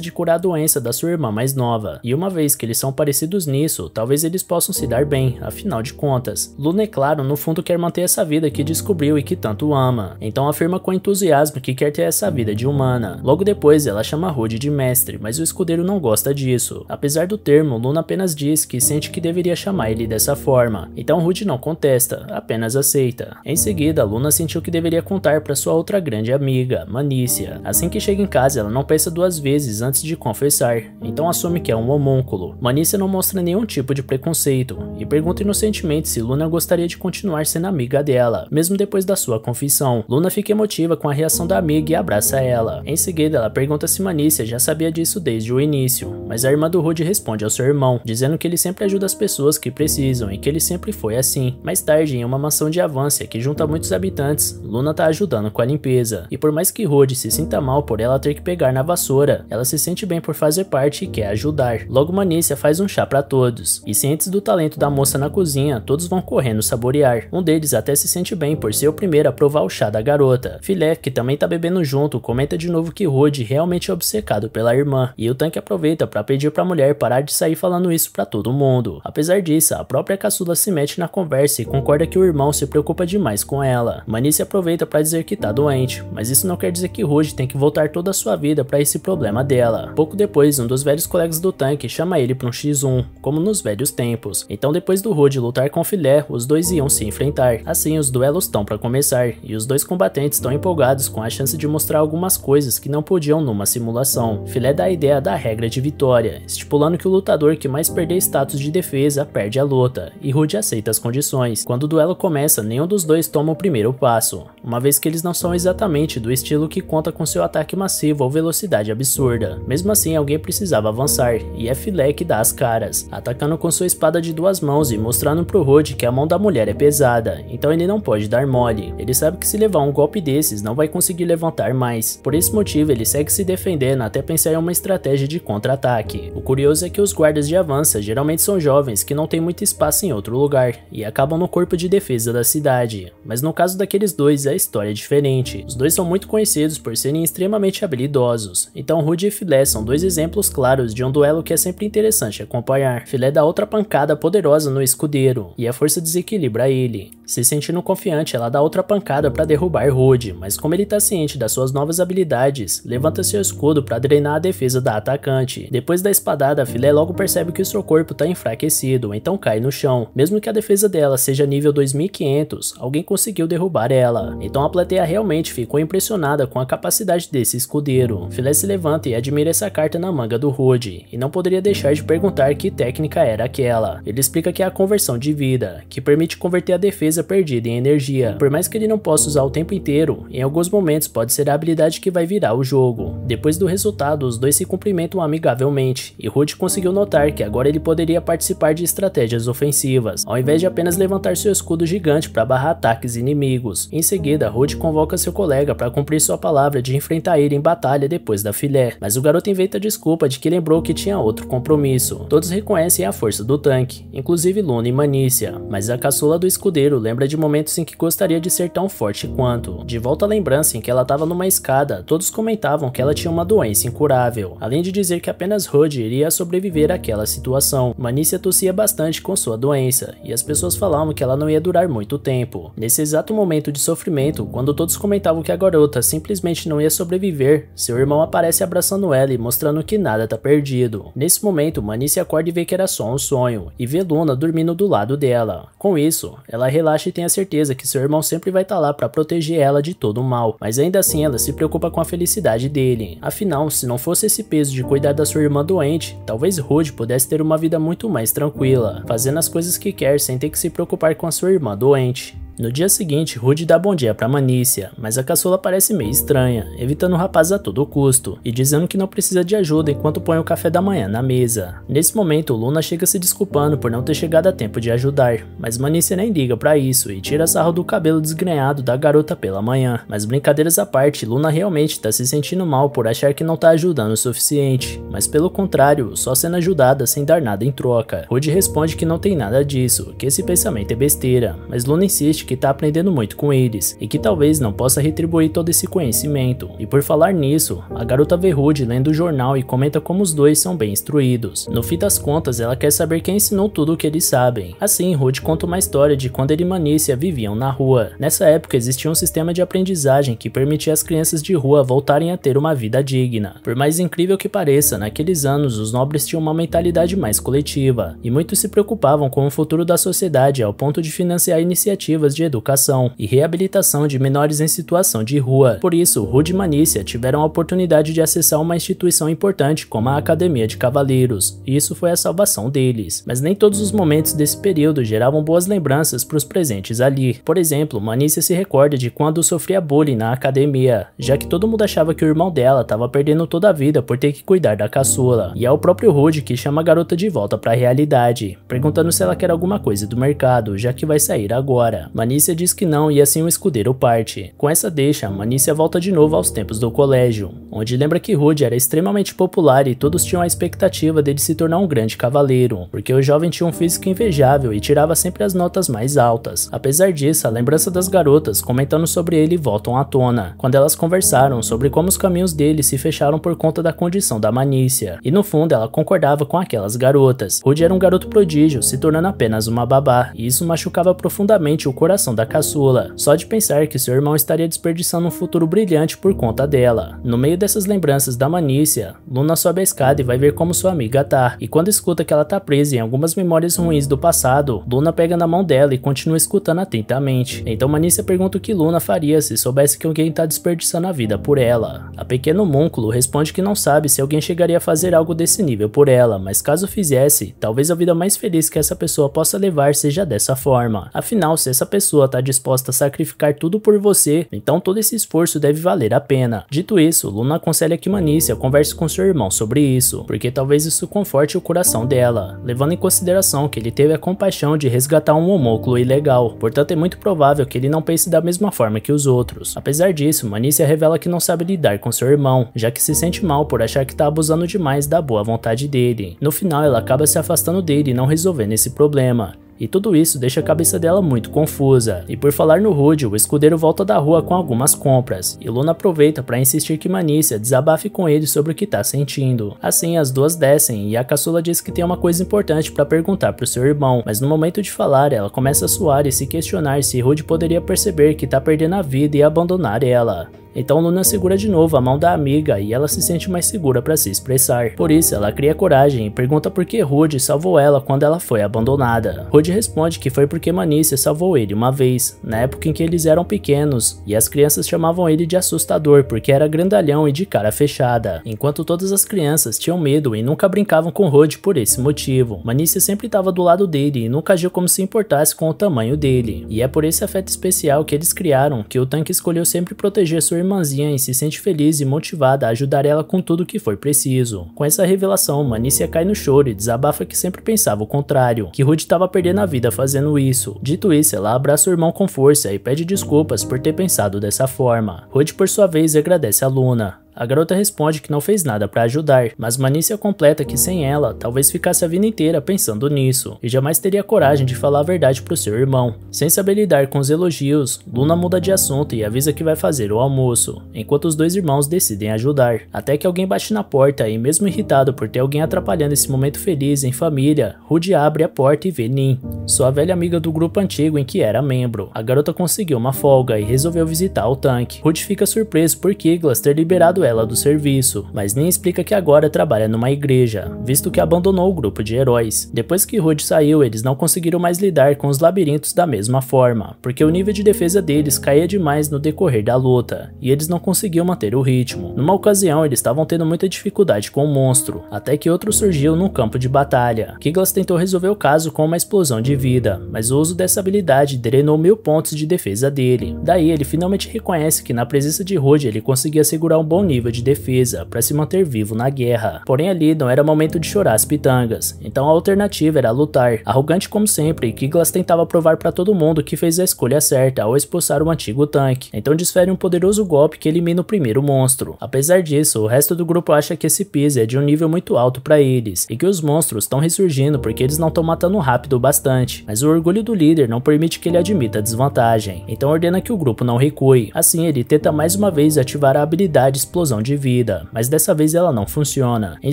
de curar a doença da sua irmã mais nova. E uma vez que eles são parecidos nisso, talvez eles possam se dar bem, afinal de contas. Luna, é claro, no fundo quer manter essa vida que descobriu e que tanto ama, então afirma com entusiasmo que quer ter essa vida de humana. Logo depois ela chama Rude de mestre, mas o escudeiro não gosta disso. Apesar do termo, Luna apenas diz que sente que deveria chamar ele dessa forma, então Rude não contesta, apenas aceita. Em seguida, Luna sentiu que deveria contar para sua outra grande amiga, Manícia. Assim que chega em casa, ela não pensa duas vezes antes de confessar, então assume que é um homúnculo. Manícia não mostra nenhum tipo de preconceito e pergunta inocentemente se Luna gostaria de continuar sendo amiga dela, mesmo depois da sua confissão. Luna fica emotiva com a reação da amiga e abraça ela. Em seguida, ela pergunta se Manícia já sabia disso desde o início, mas a irmã do Rude responde ao seu irmão, dizendo que ele sempre ajuda as pessoas que precisam e que ele sempre foi assim. Mais tarde, em uma mansão de Avância que junta muitos habitantes, Luna tá ajudando com a limpeza, e por mais que Rude se sinta mal por ela ter que pegar na vassoura, ela se sente bem por fazer parte e quer ajudar. Logo, Manícia faz um chá para todos, e cientes do talento da moça na cozinha, todos vão correndo saborear. Um deles até se sente bem por ser o primeiro a provar o chá da garota. Filé, que também tá bebendo junto, comenta de novo que Rude realmente é obcecado pela irmã, e o tanque aproveita para pedir pra mulher parar de sair falando isso pra todo mundo. Apesar disso, a própria caçula se mete na conversa e concorda que o irmão se preocupa demais com ela. Manícia aproveita para dizer que tá doente, mas isso não quer dizer que Rude tem que voltar toda a sua vida para esse problema dela. Pouco depois, um dos velhos colegas do tanque chama ele para um X1, como nos velhos tempos. Então, depois do Rude lutar com Filé, os dois iam se enfrentar. Assim, os duelos estão para começar, e os dois combatentes estão empolgados com a chance de mostrar algumas coisas que não podiam numa simulação. Filé dá a ideia da regra de vitória, estipulando que o lutador que mais perder status de defesa perde a luta, e Rude aceita as condições. Quando o duelo começa, nenhum dos dois toma o primeiro passo, uma vez que eles não são exatamente do estilo que conta com seu ataque massivo ou velocidade absurda. Mesmo assim, alguém precisava avançar, e é Filé que dá as caras, atacando com sua espada de duas mãos e mostrando pro Rude que a mão da mulher é pesada, então ele não pode dar mole. Ele sabe que se levar um golpe desses, não vai conseguir levantar mais. Por esse motivo, ele segue se defendendo até pensar em uma estratégia de contra-ataque. O curioso é que os guardas de Avância geralmente são jovens que não têm muito espaço em outro lugar, e acabam no corpo de defesa da cidade. Mas no caso daqueles dois, a história é diferente. Os dois são muito conhecidos por serem extremamente habilidosos, então Rude e Filé são dois exemplos claros de um duelo que é sempre interessante acompanhar. Filé dá outra pancada poderosa no escudeiro, e a força desequilibra ele. Se sentindo confiante, ela dá outra pancada para derrubar Rude, mas como ele tá ciente das suas novas habilidades, levanta seu escudo para drenar a defesa da atacante. Depois da espadada, Filé logo percebe que o seu corpo tá enfraquecido, então cai no chão. Mesmo que a defesa dela seja nível 2500, alguém conseguiu derrubar ela. Então a plateia realmente ficou impressionada com a capacidade desse escudeiro. Filé se levanta e admira essa carta na manga do Rude, e não poderia deixar de perguntar que técnica era aquela. Ele explica que é a conversão de vida, que permite converter a defesa perdida em energia. Por mais que ele não possa usar o tempo inteiro, em alguns momentos pode ser a habilidade que vai virar o jogo. Depois do resultado, os dois se cumprimentam amigavelmente, e Rude conseguiu notar que agora ele poderia participar de estratégias ofensivas, ao invés de apenas levantar seu escudo gigante para barrar ataques inimigos. Em seguida, Rude convoca seu colega para cumprir sua palavra de enfrentar ele em batalha depois da Filé, mas o garoto inventa a desculpa de que lembrou que tinha outro compromisso. Todos reconhecem a força do tanque, inclusive Luna e Manícia, mas a caçula do escudeiro lembra de momentos em que gostaria de ser tão forte quanto. De volta à lembrança em que ela estava numa escada, todos comentavam que ela tinha uma doença incurável, além de dizer que apenas Rude iria sobreviver àquela situação. Manícia tossia bastante com sua doença, e as pessoas falavam que ela não ia durar muito tempo. Nesse exato momento de sofrimento, quando todos comentavam que a garota simplesmente não ia sobreviver, seu irmão aparece abraçando ela e mostrando que nada tá perdido. Nesse momento, Manícia acorda e vê que era só um sonho, e vê Luna dormindo do lado dela. Com isso, ela relaxa e tem a certeza que seu irmão sempre vai estar lá para proteger ela de todo o mal, mas ainda assim ela se preocupa com a felicidade dele. Afinal, se não fosse esse peso de cuidar da sua irmã doente, talvez Rude pudesse ter uma vida muito mais tranquila, fazendo as coisas que quer sem ter que se preocupar com a sua irmã doente. No dia seguinte, Rude dá bom dia pra Manícia, mas a caçula parece meio estranha, evitando o rapaz a todo custo, e dizendo que não precisa de ajuda enquanto põe o café da manhã na mesa. Nesse momento, Luna chega se desculpando por não ter chegado a tempo de ajudar, mas Manícia nem liga pra isso e tira sarro do cabelo desgrenhado da garota pela manhã. Mas brincadeiras à parte, Luna realmente tá se sentindo mal por achar que não tá ajudando o suficiente, mas pelo contrário, só sendo ajudada sem dar nada em troca. Rude responde que não tem nada disso, que esse pensamento é besteira, mas Luna insiste que tá aprendendo muito com eles, e que talvez não possa retribuir todo esse conhecimento. E por falar nisso, a garota vê Rude lendo o jornal e comenta como os dois são bem instruídos. No fim das contas, ela quer saber quem ensinou tudo o que eles sabem. Assim, Rude conta uma história de quando ele e Manícia viviam na rua. Nessa época existia um sistema de aprendizagem que permitia às crianças de rua voltarem a ter uma vida digna. Por mais incrível que pareça, naqueles anos os nobres tinham uma mentalidade mais coletiva, e muitos se preocupavam com o futuro da sociedade ao ponto de financiar iniciativas de educação e reabilitação de menores em situação de rua. Por isso, Rude e Manícia tiveram a oportunidade de acessar uma instituição importante como a Academia de Cavaleiros, e isso foi a salvação deles. Mas nem todos os momentos desse período geravam boas lembranças para os presentes ali. Por exemplo, Manícia se recorda de quando sofria bullying na academia, já que todo mundo achava que o irmão dela estava perdendo toda a vida por ter que cuidar da caçula. E é o próprio Rude que chama a garota de volta para a realidade, perguntando se ela quer alguma coisa do mercado, já que vai sair agora. Manícia diz que não e assim o escudeiro parte. Com essa deixa, Manícia volta de novo aos tempos do colégio, onde lembra que Rude era extremamente popular e todos tinham a expectativa dele se tornar um grande cavaleiro, porque o jovem tinha um físico invejável e tirava sempre as notas mais altas. Apesar disso, a lembrança das garotas comentando sobre ele voltam à tona, quando elas conversaram sobre como os caminhos dele se fecharam por conta da condição da Manícia, e no fundo ela concordava com aquelas garotas. Rude era um garoto prodígio, se tornando apenas uma babá, e isso machucava profundamente o coração da caçula, só de pensar que seu irmão estaria desperdiçando um futuro brilhante por conta dela. No meio dessas lembranças da Manícia, Luna sobe a escada e vai ver como sua amiga tá, e quando escuta que ela tá presa em algumas memórias ruins do passado, Luna pega na mão dela e continua escutando atentamente. Então Manícia pergunta o que Luna faria se soubesse que alguém tá desperdiçando a vida por ela. A pequeno homúnculo responde que não sabe se alguém chegaria a fazer algo desse nível por ela, mas caso fizesse, talvez a vida mais feliz que essa pessoa possa levar seja dessa forma. Afinal, se essa pessoa tá disposta a sacrificar tudo por você, então todo esse esforço deve valer a pena. Dito isso, Luna aconselha que Manícia converse com seu irmão sobre isso, porque talvez isso conforte o coração dela, levando em consideração que ele teve a compaixão de resgatar um homúnculo ilegal, portanto é muito provável que ele não pense da mesma forma que os outros. Apesar disso, Manícia revela que não sabe lidar com seu irmão, já que se sente mal por achar que tá abusando demais da boa vontade dele. No final, ela acaba se afastando dele e não resolvendo esse problema. E tudo isso deixa a cabeça dela muito confusa. E por falar no Rude, o escudeiro volta da rua com algumas compras, e Luna aproveita para insistir que Manícia desabafe com ele sobre o que tá sentindo. Assim, as duas descem e a caçula diz que tem uma coisa importante para perguntar pro seu irmão, mas no momento de falar, ela começa a suar e se questionar se Rude poderia perceber que tá perdendo a vida e abandonar ela. Então Luna segura de novo a mão da amiga e ela se sente mais segura para se expressar. Por isso ela cria coragem e pergunta por que Rude salvou ela quando ela foi abandonada. Rude responde que foi porque Manícia salvou ele uma vez, na época em que eles eram pequenos, e as crianças chamavam ele de assustador porque era grandalhão e de cara fechada, enquanto todas as crianças tinham medo e nunca brincavam com Rude por esse motivo. Manícia sempre estava do lado dele e nunca agiu como se importasse com o tamanho dele, e é por esse afeto especial que eles criaram que o tanque escolheu sempre proteger sua irmãzinha e se sente feliz e motivada a ajudar ela com tudo que for preciso. Com essa revelação, Manícia cai no choro e desabafa que sempre pensava o contrário, que Rude estava perdendo a vida fazendo isso. Dito isso, ela abraça o irmão com força e pede desculpas por ter pensado dessa forma. Rude, por sua vez, agradece a Luna. A garota responde que não fez nada para ajudar, mas Manícia completa que sem ela, talvez ficasse a vida inteira pensando nisso, e jamais teria coragem de falar a verdade pro seu irmão. Sem saber lidar com os elogios, Luna muda de assunto e avisa que vai fazer o almoço, enquanto os dois irmãos decidem ajudar, até que alguém bate na porta e mesmo irritado por ter alguém atrapalhando esse momento feliz em família, Rude abre a porta e vê Nin, sua velha amiga do grupo antigo em que era membro. A garota conseguiu uma folga e resolveu visitar o tanque. Rude fica surpreso por Kiglas ter liberado tirado ela do serviço, mas Nin explica que agora trabalha numa igreja, visto que abandonou o grupo de heróis. Depois que Rude saiu, eles não conseguiram mais lidar com os labirintos da mesma forma, porque o nível de defesa deles caía demais no decorrer da luta, e eles não conseguiam manter o ritmo. Numa ocasião, eles estavam tendo muita dificuldade com o monstro, até que outro surgiu no campo de batalha. Kiglas tentou resolver o caso com uma explosão de vida, mas o uso dessa habilidade drenou 1000 pontos de defesa dele. Daí ele finalmente reconhece que na presença de Rude ele conseguia segurar um bom nível de defesa para se manter vivo na guerra. Porém ali não era momento de chorar as pitangas, então a alternativa era lutar. Arrogante como sempre, Kiglas tentava provar para todo mundo que fez a escolha certa ao expulsar o antigo tanque, então desfere um poderoso golpe que elimina o primeiro monstro. Apesar disso, o resto do grupo acha que esse piso é de um nível muito alto para eles, e que os monstros estão ressurgindo porque eles não estão matando rápido o bastante, mas o orgulho do líder não permite que ele admita a desvantagem, então ordena que o grupo não recue. Assim ele tenta mais uma vez ativar a habilidade explosão de vida, mas dessa vez ela não funciona. Em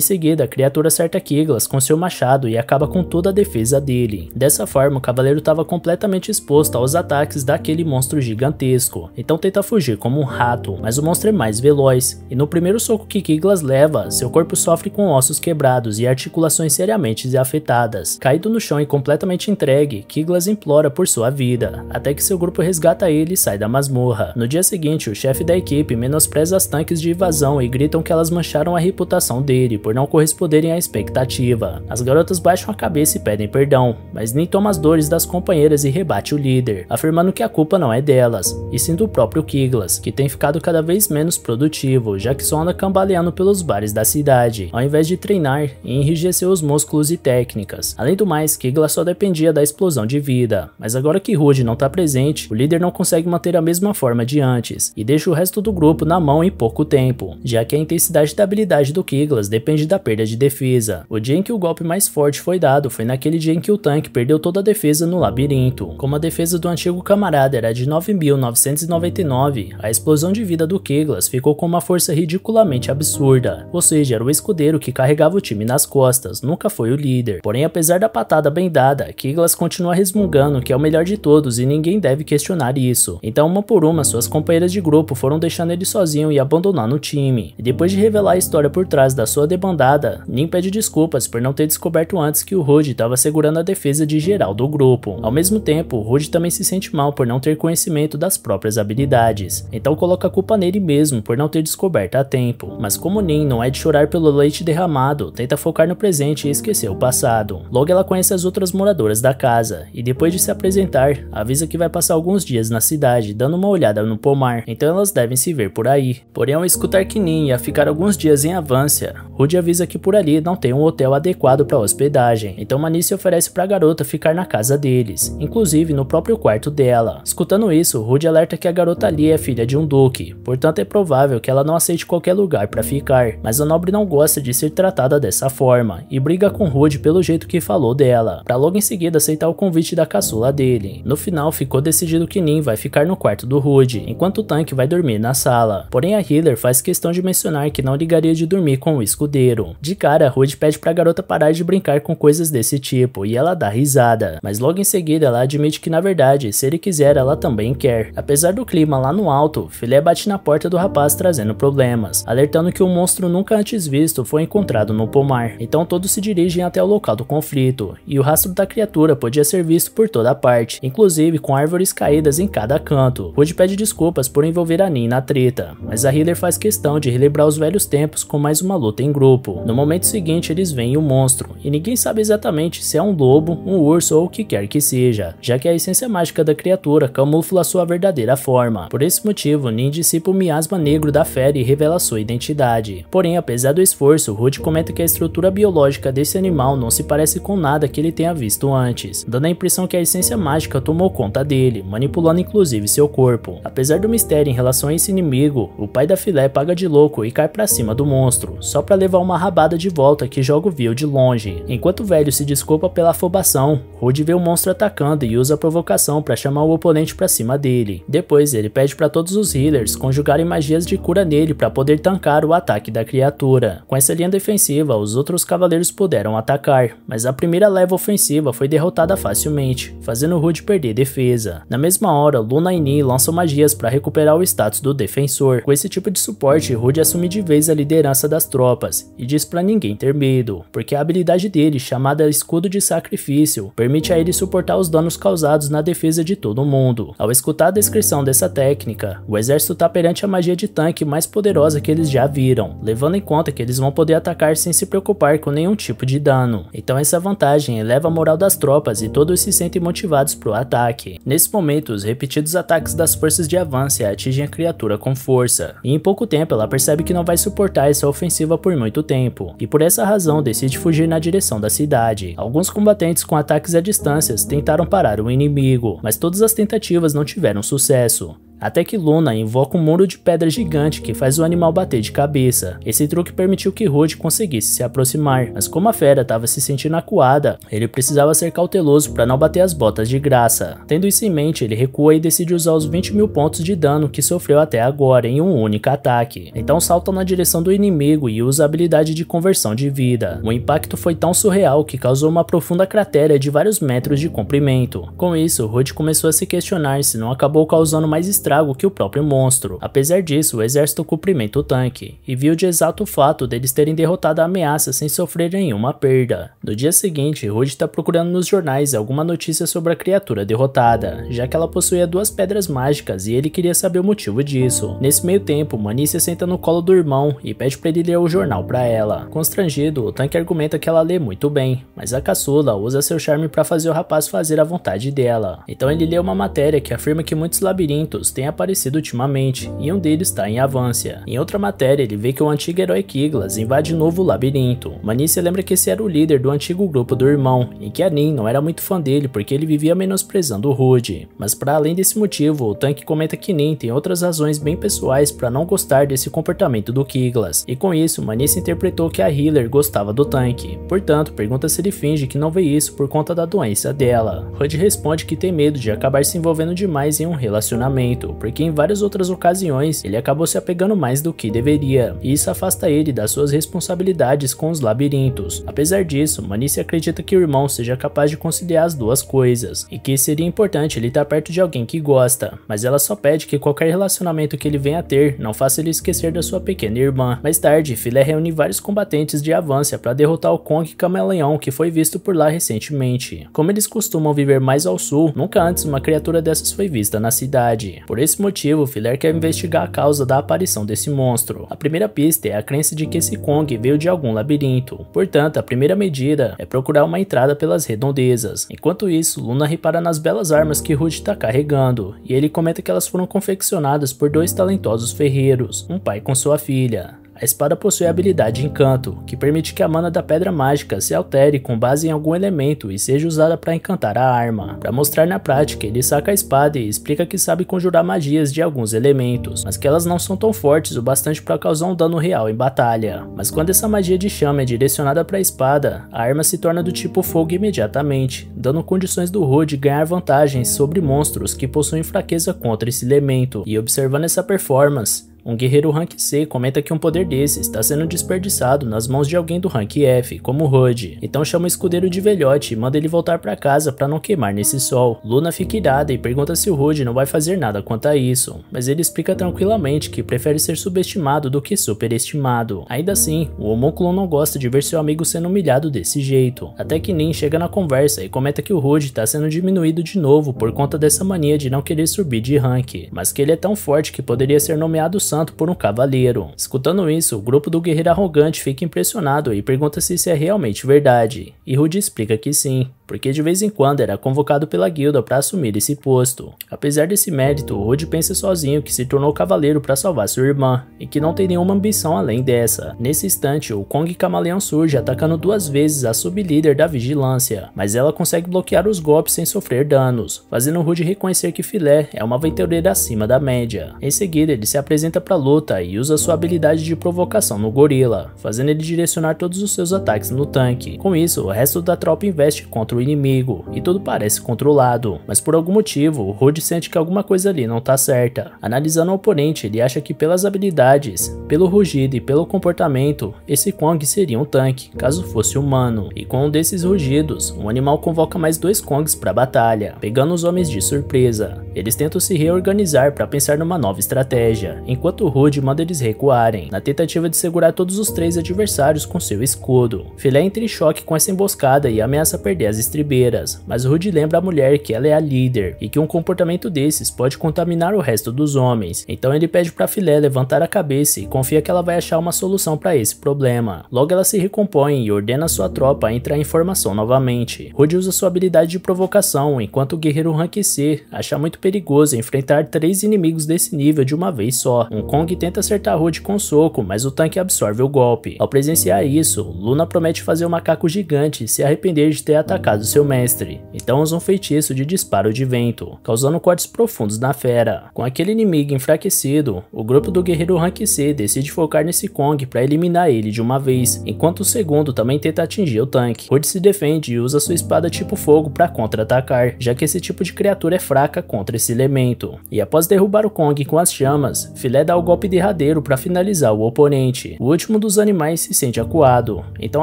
seguida, a criatura acerta Kiglas com seu machado e acaba com toda a defesa dele. Dessa forma, o cavaleiro estava completamente exposto aos ataques daquele monstro gigantesco, então tenta fugir como um rato, mas o monstro é mais veloz, e no primeiro soco que Kiglas leva, seu corpo sofre com ossos quebrados e articulações seriamente afetadas. Caído no chão e completamente entregue, Kiglas implora por sua vida, até que seu grupo resgata ele e sai da masmorra. No dia seguinte, o chefe da equipe menospreza as tanques de invasão e gritam que elas mancharam a reputação dele por não corresponderem à expectativa. As garotas baixam a cabeça e pedem perdão, mas Nin toma as dores das companheiras e rebate o líder, afirmando que a culpa não é delas, e sim do próprio Kiglas, que tem ficado cada vez menos produtivo, já que só anda cambaleando pelos bares da cidade, ao invés de treinar e enrijecer os músculos e técnicas. Além do mais, Kiglas só dependia da explosão de vida, mas agora que Rude não está presente, o líder não consegue manter a mesma forma de antes, e deixa o resto do grupo na mão em pouco tempo, já que a intensidade da habilidade do Kiglas depende da perda de defesa. O dia em que o golpe mais forte foi dado foi naquele dia em que o tanque perdeu toda a defesa no labirinto. Como a defesa do antigo camarada era de 9.999, a explosão de vida do Kiglas ficou com uma força ridiculamente absurda, ou seja, era o escudeiro que carregava o time nas costas, nunca foi o líder. Porém, apesar da patada bem dada, Kiglas continua resmungando que é o melhor de todos e ninguém deve questionar isso. Então, uma por uma, suas companheiras de grupo foram deixando ele sozinho e abandonando o time. E depois de revelar a história por trás da sua debandada, Nin pede desculpas por não ter descoberto antes que o Rude estava segurando a defesa de geral do grupo. Ao mesmo tempo, o Rude também se sente mal por não ter conhecimento das próprias habilidades, então coloca a culpa nele mesmo por não ter descoberto a tempo. Mas como Nin não é de chorar pelo leite derramado, tenta focar no presente e esquecer o passado. Logo ela conhece as outras moradoras da casa, e depois de se apresentar, avisa que vai passar alguns dias na cidade, dando uma olhada no pomar, então elas devem se ver por aí. Porém, ao escutar que Nin ia ficar alguns dias em Avância, Rude avisa que por ali não tem um hotel adequado para hospedagem, então Manice oferece para a garota ficar na casa deles, inclusive no próprio quarto dela. Escutando isso, Rude alerta que a garota ali é filha de um duque, portanto é provável que ela não aceite qualquer lugar para ficar, mas a nobre não gosta de ser tratada dessa forma, e briga com Rude pelo jeito que falou dela, para logo em seguida aceitar o convite da caçula dele. No final, ficou decidido que Nin vai ficar no quarto do Rude, enquanto o tanque vai dormir na sala. Porém, a healer faz questão de mencionar que não ligaria de dormir com o escudeiro. De cara, Rude pede pra garota parar de brincar com coisas desse tipo, e ela dá risada, mas logo em seguida ela admite que na verdade, se ele quiser, ela também quer. Apesar do clima lá no alto, Filé bate na porta do rapaz trazendo problemas, alertando que um monstro nunca antes visto foi encontrado no pomar. Então todos se dirigem até o local do conflito, e o rastro da criatura podia ser visto por toda parte, inclusive com árvores caídas em cada canto. Rude pede desculpas por envolver a Nin na treta, mas a healer faz questão de relembrar os velhos tempos com mais uma luta em grupo. No momento seguinte eles veem o monstro, e ninguém sabe exatamente se é um lobo, um urso ou o que quer que seja, já que a essência mágica da criatura camufla sua verdadeira forma. Por esse motivo, Nin dissipa o miasma negro da fera e revela sua identidade. Porém, apesar do esforço, Rude comenta que a estrutura biológica desse animal não se parece com nada que ele tenha visto antes, dando a impressão que a essência mágica tomou conta dele, manipulando inclusive seu corpo. Apesar do mistério em relação a esse inimigo, o pai da Filé paga de louco e cai pra cima do monstro, só pra levar uma rabada de volta que joga o Vil de longe. Enquanto o velho se desculpa pela afobação, Rude vê o monstro atacando e usa a provocação pra chamar o oponente pra cima dele. Depois ele pede pra todos os healers conjugarem magias de cura nele pra poder tancar o ataque da criatura. Com essa linha defensiva, os outros cavaleiros puderam atacar, mas a primeira leva ofensiva foi derrotada facilmente, fazendo Rude perder defesa. Na mesma hora, Luna e Nin lançam magias pra recuperar o status do defensor. Com esse tipo de suporte, suporte, Rude assume de vez a liderança das tropas e diz pra ninguém ter medo, porque a habilidade dele, chamada Escudo de Sacrifício, permite a ele suportar os danos causados na defesa de todo mundo. Ao escutar a descrição dessa técnica, o exército tá perante a magia de tanque mais poderosa que eles já viram, levando em conta que eles vão poder atacar sem se preocupar com nenhum tipo de dano. Então essa vantagem eleva a moral das tropas e todos se sentem motivados pro ataque. Nesse momento, os repetidos ataques das forças de Avancia atingem a criatura com força, e em pouco tempo ela percebe que não vai suportar essa ofensiva por muito tempo, e por essa razão decide fugir na direção da cidade. Alguns combatentes com ataques à distância tentaram parar o inimigo, mas todas as tentativas não tiveram sucesso. Até que Luna invoca um muro de pedra gigante que faz o animal bater de cabeça. Esse truque permitiu que Rude conseguisse se aproximar, mas como a fera estava se sentindo acuada, ele precisava ser cauteloso para não bater as botas de graça. Tendo isso em mente, ele recua e decide usar os 20.000 pontos de dano que sofreu até agora em um único ataque. Então salta na direção do inimigo e usa a habilidade de conversão de vida. O impacto foi tão surreal que causou uma profunda cratera de vários metros de comprimento. Com isso, Rude começou a se questionar se não acabou causando mais estrago que o próprio monstro. Apesar disso, o exército cumprimenta o tanque, e viu de exato fato deles terem derrotado a ameaça sem sofrer nenhuma perda. No dia seguinte, Rude está procurando nos jornais alguma notícia sobre a criatura derrotada, já que ela possuía 2 pedras mágicas e ele queria saber o motivo disso. Nesse meio tempo, Malicia senta no colo do irmão e pede para ele ler o jornal para ela. Constrangido, o tanque argumenta que ela lê muito bem, mas a caçula usa seu charme para fazer o rapaz fazer a vontade dela. Então ele lê uma matéria que afirma que muitos labirintos têm aparecido ultimamente, e um deles está em Avancia. Em outra matéria, ele vê que o antigo herói Kiglas invade de novo o labirinto. Malicia lembra que esse era o líder do antigo grupo do irmão, e que a Nin não era muito fã dele porque ele vivia menosprezando o Rude. Mas para além desse motivo, o tanque comenta que Nin tem outras razões bem pessoais para não gostar desse comportamento do Kiglas, e com isso, Malicia interpretou que a Healer gostava do tanque. Portanto, pergunta se ele finge que não vê isso por conta da doença dela. Rude responde que tem medo de acabar se envolvendo demais em um relacionamento, porque em várias outras ocasiões ele acabou se apegando mais do que deveria, e isso afasta ele das suas responsabilidades com os labirintos. Apesar disso, Malicia acredita que o irmão seja capaz de conciliar as duas coisas, e que seria importante ele estar perto de alguém que gosta, mas ela só pede que qualquer relacionamento que ele venha a ter não faça ele esquecer da sua pequena irmã. Mais tarde, Filé reúne vários combatentes de Avancia para derrotar o Kong Camaleão que foi visto por lá recentemente. Como eles costumam viver mais ao sul, nunca antes uma criatura dessas foi vista na cidade. Por esse motivo, Filer quer investigar a causa da aparição desse monstro. A primeira pista é a crença de que esse Kong veio de algum labirinto. Portanto, a primeira medida é procurar uma entrada pelas redondezas. Enquanto isso, Luna repara nas belas armas que Rude está carregando, e ele comenta que elas foram confeccionadas por 2 talentosos ferreiros, um pai com sua filha. A espada possui a habilidade Encanto, que permite que a mana da pedra mágica se altere com base em algum elemento e seja usada para encantar a arma. Para mostrar na prática, ele saca a espada e explica que sabe conjurar magias de alguns elementos, mas que elas não são tão fortes o bastante para causar um dano real em batalha. Mas quando essa magia de chama é direcionada para a espada, a arma se torna do tipo fogo imediatamente, dando condições do Rude ganhar vantagens sobre monstros que possuem fraqueza contra esse elemento. E observando essa performance, um guerreiro rank C comenta que um poder desse está sendo desperdiçado nas mãos de alguém do rank F, como Rude. Então chama o escudeiro de velhote e manda ele voltar para casa para não queimar nesse sol. Luna fica irada e pergunta se o Rude não vai fazer nada quanto a isso, mas ele explica tranquilamente que prefere ser subestimado do que superestimado. Ainda assim, o homúnculo não gosta de ver seu amigo sendo humilhado desse jeito, até que Nin chega na conversa e comenta que o Rude está sendo diminuído de novo por conta dessa mania de não querer subir de rank, mas que ele é tão forte que poderia ser nomeado santo por um cavaleiro. Escutando isso, o grupo do guerreiro arrogante fica impressionado e pergunta se isso é realmente verdade, e Rude explica que sim, porque de vez em quando era convocado pela guilda para assumir esse posto. Apesar desse mérito, Rude pensa sozinho que se tornou cavaleiro para salvar sua irmã, e que não tem nenhuma ambição além dessa. Nesse instante, o Kong Camaleão surge atacando 2 vezes a sublíder da vigilância, mas ela consegue bloquear os golpes sem sofrer danos, fazendo Rude reconhecer que Filé é uma aventureira acima da média. Em seguida, ele se apresenta para a luta e usa sua habilidade de provocação no gorila, fazendo ele direcionar todos os seus ataques no tanque. Com isso, o resto da tropa investe contra o inimigo, e tudo parece controlado, mas por algum motivo, o Rude sente que alguma coisa ali não tá certa. Analisando o oponente, ele acha que pelas habilidades, pelo rugido e pelo comportamento, esse Kong seria um tanque, caso fosse humano, e com um desses rugidos, o animal convoca mais 2 Kongs para batalha, pegando os homens de surpresa. Eles tentam se reorganizar para pensar numa nova estratégia. Enquanto enquanto Rude manda eles recuarem, na tentativa de segurar todos os 3 adversários com seu escudo. Filé entra em choque com essa emboscada e ameaça perder as estribeiras, mas Rude lembra a mulher que ela é a líder e que um comportamento desses pode contaminar o resto dos homens, então ele pede para Filé levantar a cabeça e confia que ela vai achar uma solução para esse problema. Logo ela se recompõe e ordena a sua tropa a entrar em formação novamente. Rude usa sua habilidade de provocação, enquanto o guerreiro Rank C acha muito perigoso enfrentar 3 inimigos desse nível de uma vez só. Um Kong tenta acertar Rude com um soco, mas o tanque absorve o golpe. Ao presenciar isso, Luna promete fazer o macaco gigante se arrepender de ter atacado seu mestre, então usa um feitiço de disparo de vento, causando cortes profundos na fera. Com aquele inimigo enfraquecido, o grupo do guerreiro Rank C decide focar nesse Kong para eliminar ele de uma vez, enquanto o segundo também tenta atingir o tanque. Rude se defende e usa sua espada tipo fogo para contra-atacar, já que esse tipo de criatura é fraca contra esse elemento. E após derrubar o Kong com as chamas, Filé dá o golpe derradeiro para finalizar o oponente. O último dos animais se sente acuado, então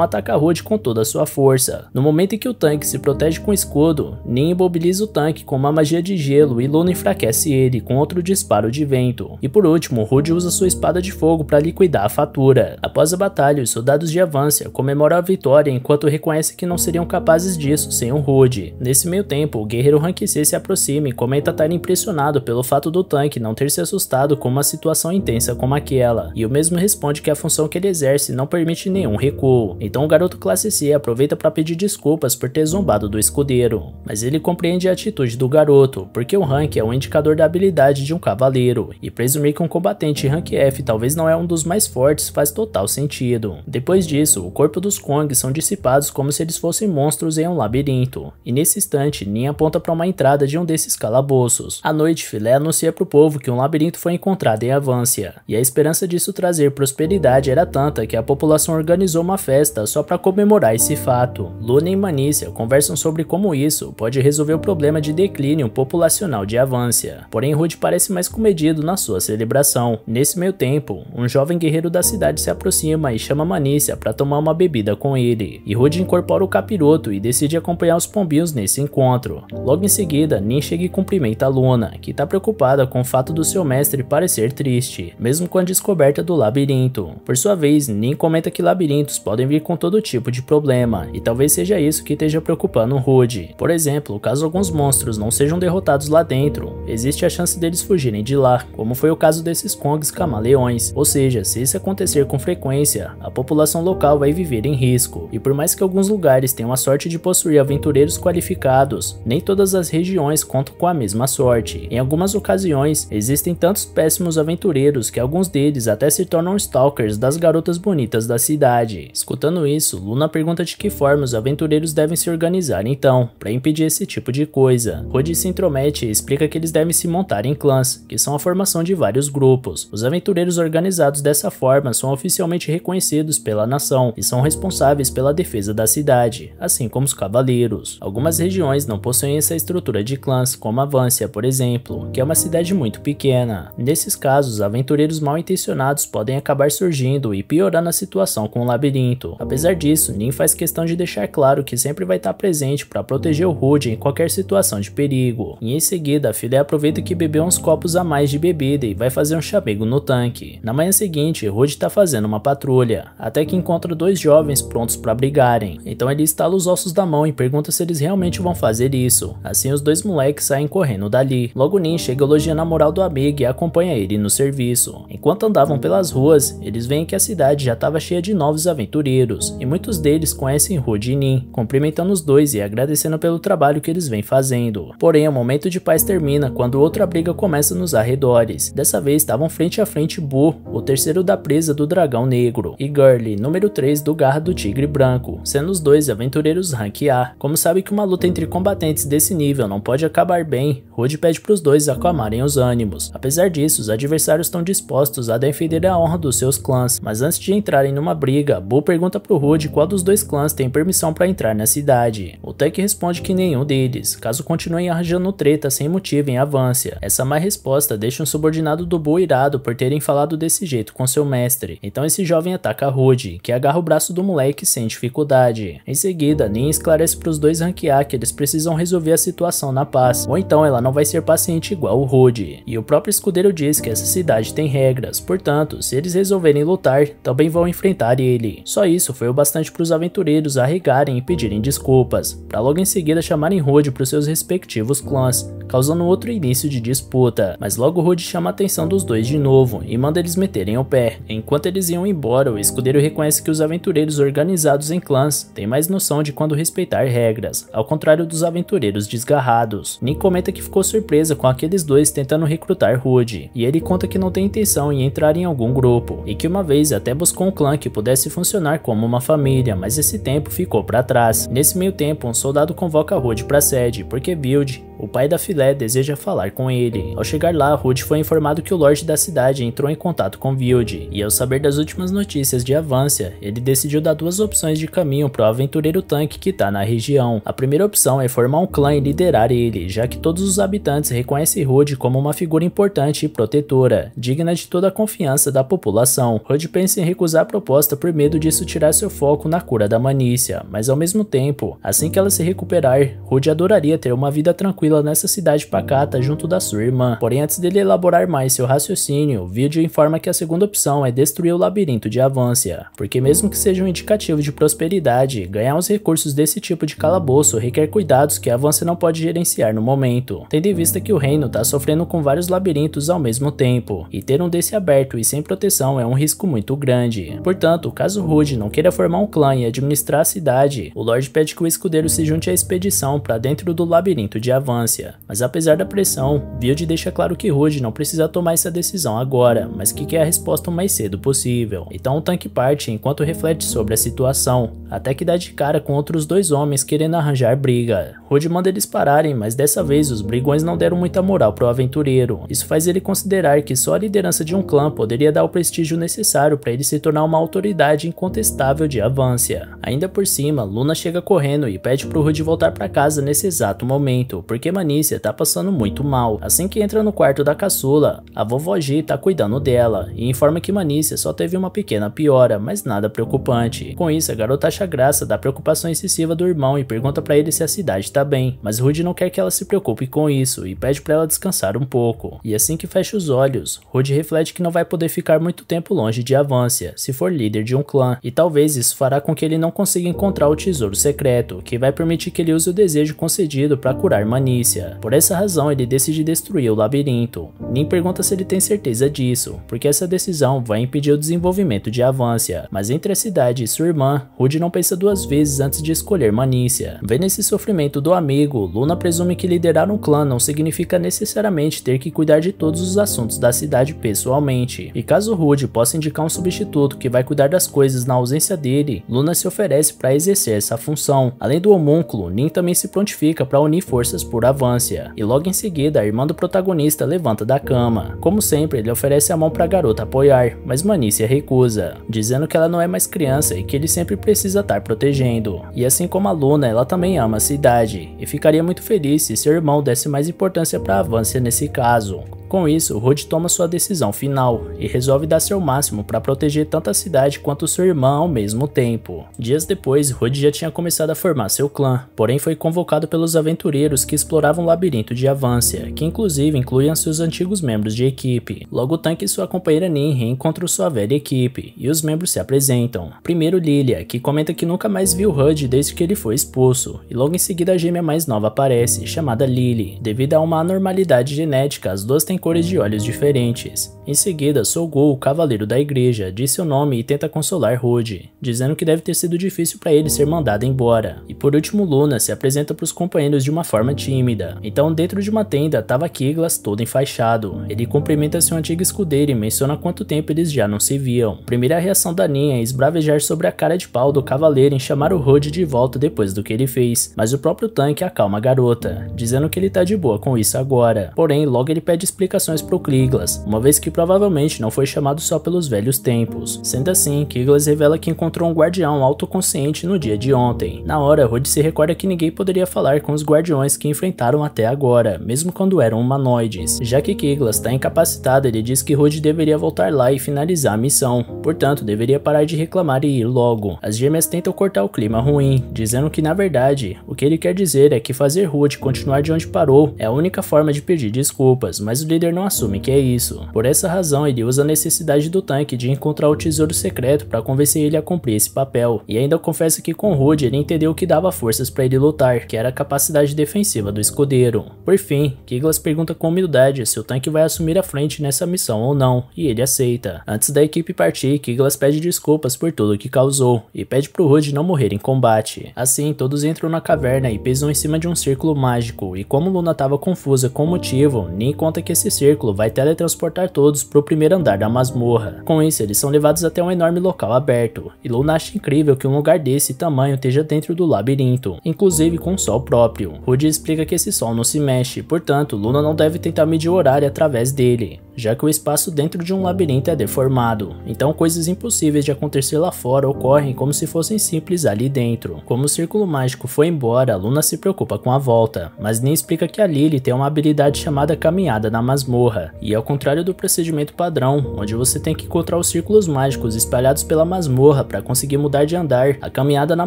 ataca Rude com toda a sua força. No momento em que o tanque se protege com o escudo, Nin imobiliza o tanque com uma magia de gelo e Luna enfraquece ele com outro disparo de vento. E por último, Rude usa sua espada de fogo para liquidar a fatura. Após a batalha, os soldados de Avancia comemoram a vitória enquanto reconhecem que não seriam capazes disso sem o Rude. Nesse meio tempo, o guerreiro Rank C se aproxima e comenta estar impressionado pelo fato do tanque não ter se assustado com uma situação intensa como aquela, e o mesmo responde que a função que ele exerce não permite nenhum recuo. Então o garoto classe C aproveita para pedir desculpas por ter zombado do escudeiro, mas ele compreende a atitude do garoto, porque o rank é um indicador da habilidade de um cavaleiro, e presumir que um combatente rank F talvez não é um dos mais fortes faz total sentido. Depois disso, o corpo dos Kongs são dissipados como se eles fossem monstros em um labirinto, e nesse instante Nin aponta para uma entrada de um desses calabouços. À noite, Filé anuncia para o povo que um labirinto foi encontrado em Avancia, e a esperança disso trazer prosperidade era tanta que a população organizou uma festa só para comemorar esse fato. Luna e Manícia conversam sobre como isso pode resolver o problema de declínio populacional de Avancia, porém Rude parece mais comedido na sua celebração. Nesse meio tempo, um jovem guerreiro da cidade se aproxima e chama Manícia para tomar uma bebida com ele, e Rude incorpora o capiroto e decide acompanhar os pombinhos nesse encontro. Logo em seguida, Nin chega e cumprimenta a Luna, que está preocupada com o fato do seu mestre parecer triste, mesmo com a descoberta do labirinto. Por sua vez, Nin comenta que labirintos podem vir com todo tipo de problema, e talvez seja isso que esteja preocupando o Rude. Por exemplo, caso alguns monstros não sejam derrotados lá dentro, existe a chance deles fugirem de lá, como foi o caso desses Kongs camaleões, ou seja, se isso acontecer com frequência, a população local vai viver em risco. E por mais que alguns lugares tenham a sorte de possuir aventureiros qualificados, nem todas as regiões contam com a mesma sorte. Em algumas ocasiões, existem tantos péssimos aventureiros que alguns deles até se tornam stalkers das garotas bonitas da cidade. Escutando isso, Luna pergunta de que forma os aventureiros devem se organizar então, para impedir esse tipo de coisa. Rude se intromete e explica que eles devem se montar em clãs, que são a formação de vários grupos. Os aventureiros organizados dessa forma são oficialmente reconhecidos pela nação e são responsáveis pela defesa da cidade, assim como os cavaleiros. Algumas regiões não possuem essa estrutura de clãs, como Avancia, por exemplo, que é uma cidade muito pequena. Nesses casos, aventureiros mal intencionados podem acabar surgindo e piorando a situação com o labirinto. Apesar disso, Nin faz questão de deixar claro que sempre vai estar presente para proteger o Rude em qualquer situação de perigo. E em seguida, Filé aproveita que bebeu uns copos a mais de bebida e vai fazer um chamego no tanque. Na manhã seguinte, Rude está fazendo uma patrulha, até que encontra 2 jovens prontos para brigarem. Então ele estala os ossos da mão e pergunta se eles realmente vão fazer isso. Assim os 2 moleques saem correndo dali. Logo Nin chega elogiando a moral do amigo e acompanha ele no serviço. Enquanto andavam pelas ruas, eles veem que a cidade já estava cheia de novos aventureiros, e muitos deles conhecem Rude e Nin, cumprimentando os dois e agradecendo pelo trabalho que eles vêm fazendo. Porém, o momento de paz termina quando outra briga começa nos arredores. Dessa vez estavam frente a frente Boo, o terceiro da presa do dragão negro, e Gurley, número 3 do Garra do Tigre Branco, sendo os dois aventureiros rank A. Como sabe que uma luta entre combatentes desse nível não pode acabar bem, Rude pede para os dois acalmarem os ânimos. Apesar disso, os adversários estão dispostos a defender a honra dos seus clãs, mas antes de entrarem numa briga, Boo pergunta pro Rude qual dos 2 clãs tem permissão para entrar na cidade. O tanque responde que nenhum deles, caso continuem arranjando treta sem motivo em Avancia. Essa má resposta deixa um subordinado do Boo irado por terem falado desse jeito com seu mestre, então esse jovem ataca Rude, que agarra o braço do moleque sem dificuldade. Em seguida, Nin esclarece pros 2 rank A que eles precisam resolver a situação na paz, ou então ela não vai ser paciente igual o Rude. E o próprio escudeiro diz que essa cidade tem regras, portanto, se eles resolverem lutar, também vão enfrentar ele. Só isso foi o bastante para os aventureiros arregarem e pedirem desculpas, para logo em seguida chamarem Rude para os seus respectivos clãs, causando outro início de disputa. Mas logo Rude chama a atenção dos dois de novo e manda eles meterem o pé. Enquanto eles iam embora, o escudeiro reconhece que os aventureiros organizados em clãs têm mais noção de quando respeitar regras, ao contrário dos aventureiros desgarrados. Nin comenta que ficou surpresa com aqueles dois tentando recrutar Rude, e ele conta que não tem intenção em entrar em algum grupo, e que uma vez até buscou um clã que pudesse funcionar como uma família, mas esse tempo ficou para trás. Nesse meio tempo, um soldado convoca Rude para a sede, porque Build, o pai da filé, deseja falar com ele. Ao chegar lá, Rude foi informado que o Lorde da cidade entrou em contato com Build, e ao saber das últimas notícias de Avancia, ele decidiu dar duas opções de caminho para o aventureiro tanque que tá na região. A primeira opção é formar um clã e liderar ele, já que todos os habitantes reconhecem Rude como uma figura importante e protetora, digna de toda a confiança da população. Rude pensa em recusar a proposta por medo disso tirar seu foco na cura da Manícia, mas ao mesmo tempo, assim que ela se recuperar, Rude adoraria ter uma vida tranquila nessa cidade pacata junto da sua irmã. Porém, antes dele elaborar mais seu raciocínio, Build informa que a segunda opção é destruir o labirinto de Avancia, porque mesmo que seja um indicativo de prosperidade, ganhar os recursos desse tipo de calabouço requer cuidados que a Avancia não pode gerenciar no momento, tendo em vista que o reino está sofrendo com vários labirintos ao mesmo tempo, e ter um desse aberto e sem proteção é um risco muito grande. Portanto, caso Rude não queira formar um clã e administrar a cidade, o Lorde pede que o escudeiro se junte à expedição para dentro do labirinto de Avancia. Mas apesar da pressão, Build deixa claro que Rude não precisa tomar essa decisão agora, mas que quer a resposta o mais cedo possível. Então o tanque parte enquanto reflete sobre a situação, até que dá de cara com outros dois homens querendo arranjar briga. Rude manda eles pararem, mas dessa vez os brigões não deram muita moral pro aventureiro. Isso faz ele considerar que só a liderança de um clã poderia dar o prestígio necessário para ele se tornar uma autoridade incontestável de Avancia. Ainda por cima, Luna chega correndo e pede pro Rude voltar para casa nesse exato momento, porque Manícia tá passando muito mal. Assim que entra no quarto da caçula, a vovó G tá cuidando dela e informa que Manícia só teve uma pequena piora, mas nada preocupante. Com isso, a garota acha graça da preocupação excessiva do irmão e pergunta pra ele se a cidade tá bem, mas Rude não quer que ela se preocupe com isso e pede pra ela descansar um pouco. E assim que fecha os olhos, Rude reflete que não vai poder ficar muito tempo longe de Avancia se for líder de um clã, e talvez isso fará com que ele não consiga encontrar o tesouro secreto, que vai permitir que ele use o desejo concedido para curar Manícia. Por essa razão, ele decide destruir o labirinto. Nin pergunta se ele tem certeza disso, porque essa decisão vai impedir o desenvolvimento de Avancia, mas entre a cidade e sua irmã, Rude não pensa duas vezes antes de escolher Manícia. Vendo esse sofrimento do amigo, Luna presume que liderar um clã não significa necessariamente ter que cuidar de todos os assuntos da cidade pessoalmente, e caso Rude possa indicar um substituto que vai cuidar das coisas na ausência dele, Luna se oferece para exercer essa função. Além do homúnculo, Nin também se prontifica para unir forças por Avancia, e logo em seguida a irmã do protagonista levanta da cama. Como sempre, ele oferece a mão para a garota apoiar, mas Manícia recusa, dizendo que ela não é mais criança e que ele sempre precisa estar protegendo. E assim como a Luna, ela também ama a cidade, e ficaria muito feliz se seu irmão desse mais importância para Avancia nesse caso. Com isso, Rude toma sua decisão final e resolve dar seu máximo para proteger tanto a cidade quanto sua irmã ao mesmo tempo. Dias depois, Rude já tinha começado a formar seu clã, porém foi convocado pelos aventureiros que exploravam o labirinto de Avancia, que inclusive incluíam seus antigos membros de equipe. Logo o tanque e sua companheira Nin reencontram sua velha equipe, e os membros se apresentam. Primeiro Lilia, que comenta que nunca mais viu Rude desde que ele foi expulso, e logo em seguida a gêmea mais nova aparece, chamada Lily. Devido a uma anormalidade genética, as duas têm cores de olhos diferentes. Em seguida, Solgul, o cavaleiro da igreja, diz seu nome e tenta consolar Rude, dizendo que deve ter sido difícil para ele ser mandado embora. E por último, Luna se apresenta para os companheiros de uma forma tímida. Então, dentro de uma tenda, estava Kiglas todo enfaixado. Ele cumprimenta seu antigo escudeiro e menciona quanto tempo eles já não se viam. Primeira reação da Nin é esbravejar sobre a cara de pau do cavaleiro em chamar o Rude de volta depois do que ele fez, mas o próprio tanque acalma a garota, dizendo que ele tá de boa com isso agora. Porém, logo ele pede explicações pro Kiglas, uma vez que provavelmente não foi chamado só pelos velhos tempos. Sendo assim, Kiglas revela que encontrou um guardião autoconsciente no dia de ontem. Na hora, Rude se recorda que ninguém poderia falar com os guardiões que enfrentaram até agora, mesmo quando eram humanoides. Já que Kiglas está incapacitado, ele diz que Rude deveria voltar lá e finalizar a missão, portanto deveria parar de reclamar e ir logo. As gêmeas tentam cortar o clima ruim, dizendo que na verdade, o que ele quer dizer é que fazer Rude continuar de onde parou é a única forma de pedir desculpas, mas o líder não assume que é isso. Por essa essa razão, ele usa a necessidade do tanque de encontrar o tesouro secreto para convencer ele a cumprir esse papel, e ainda confessa que com Rude ele entendeu o que dava forças para ele lutar, que era a capacidade defensiva do escudeiro. Por fim, Kiglas pergunta com humildade se o tanque vai assumir a frente nessa missão ou não, e ele aceita. Antes da equipe partir, Kiglas pede desculpas por tudo que causou, e pede pro Rude não morrer em combate. Assim, todos entram na caverna e pisam em cima de um círculo mágico, e como Luna estava confusa com o motivo, Nin conta que esse círculo vai teletransportar todos pro primeiro andar da masmorra. Com isso, eles são levados até um enorme local aberto, e Luna acha incrível que um lugar desse tamanho esteja dentro do labirinto, inclusive com um sol próprio. Rude explica que esse sol não se mexe, portanto, Luna não deve tentar medir o horário através dele, já que o espaço dentro de um labirinto é deformado, então coisas impossíveis de acontecer lá fora ocorrem como se fossem simples ali dentro. Como o círculo mágico foi embora, Luna se preocupa com a volta, mas Nin explica que a Lily tem uma habilidade chamada caminhada na masmorra, e ao contrário do procedimento padrão, onde você tem que encontrar os círculos mágicos espalhados pela masmorra para conseguir mudar de andar, a caminhada na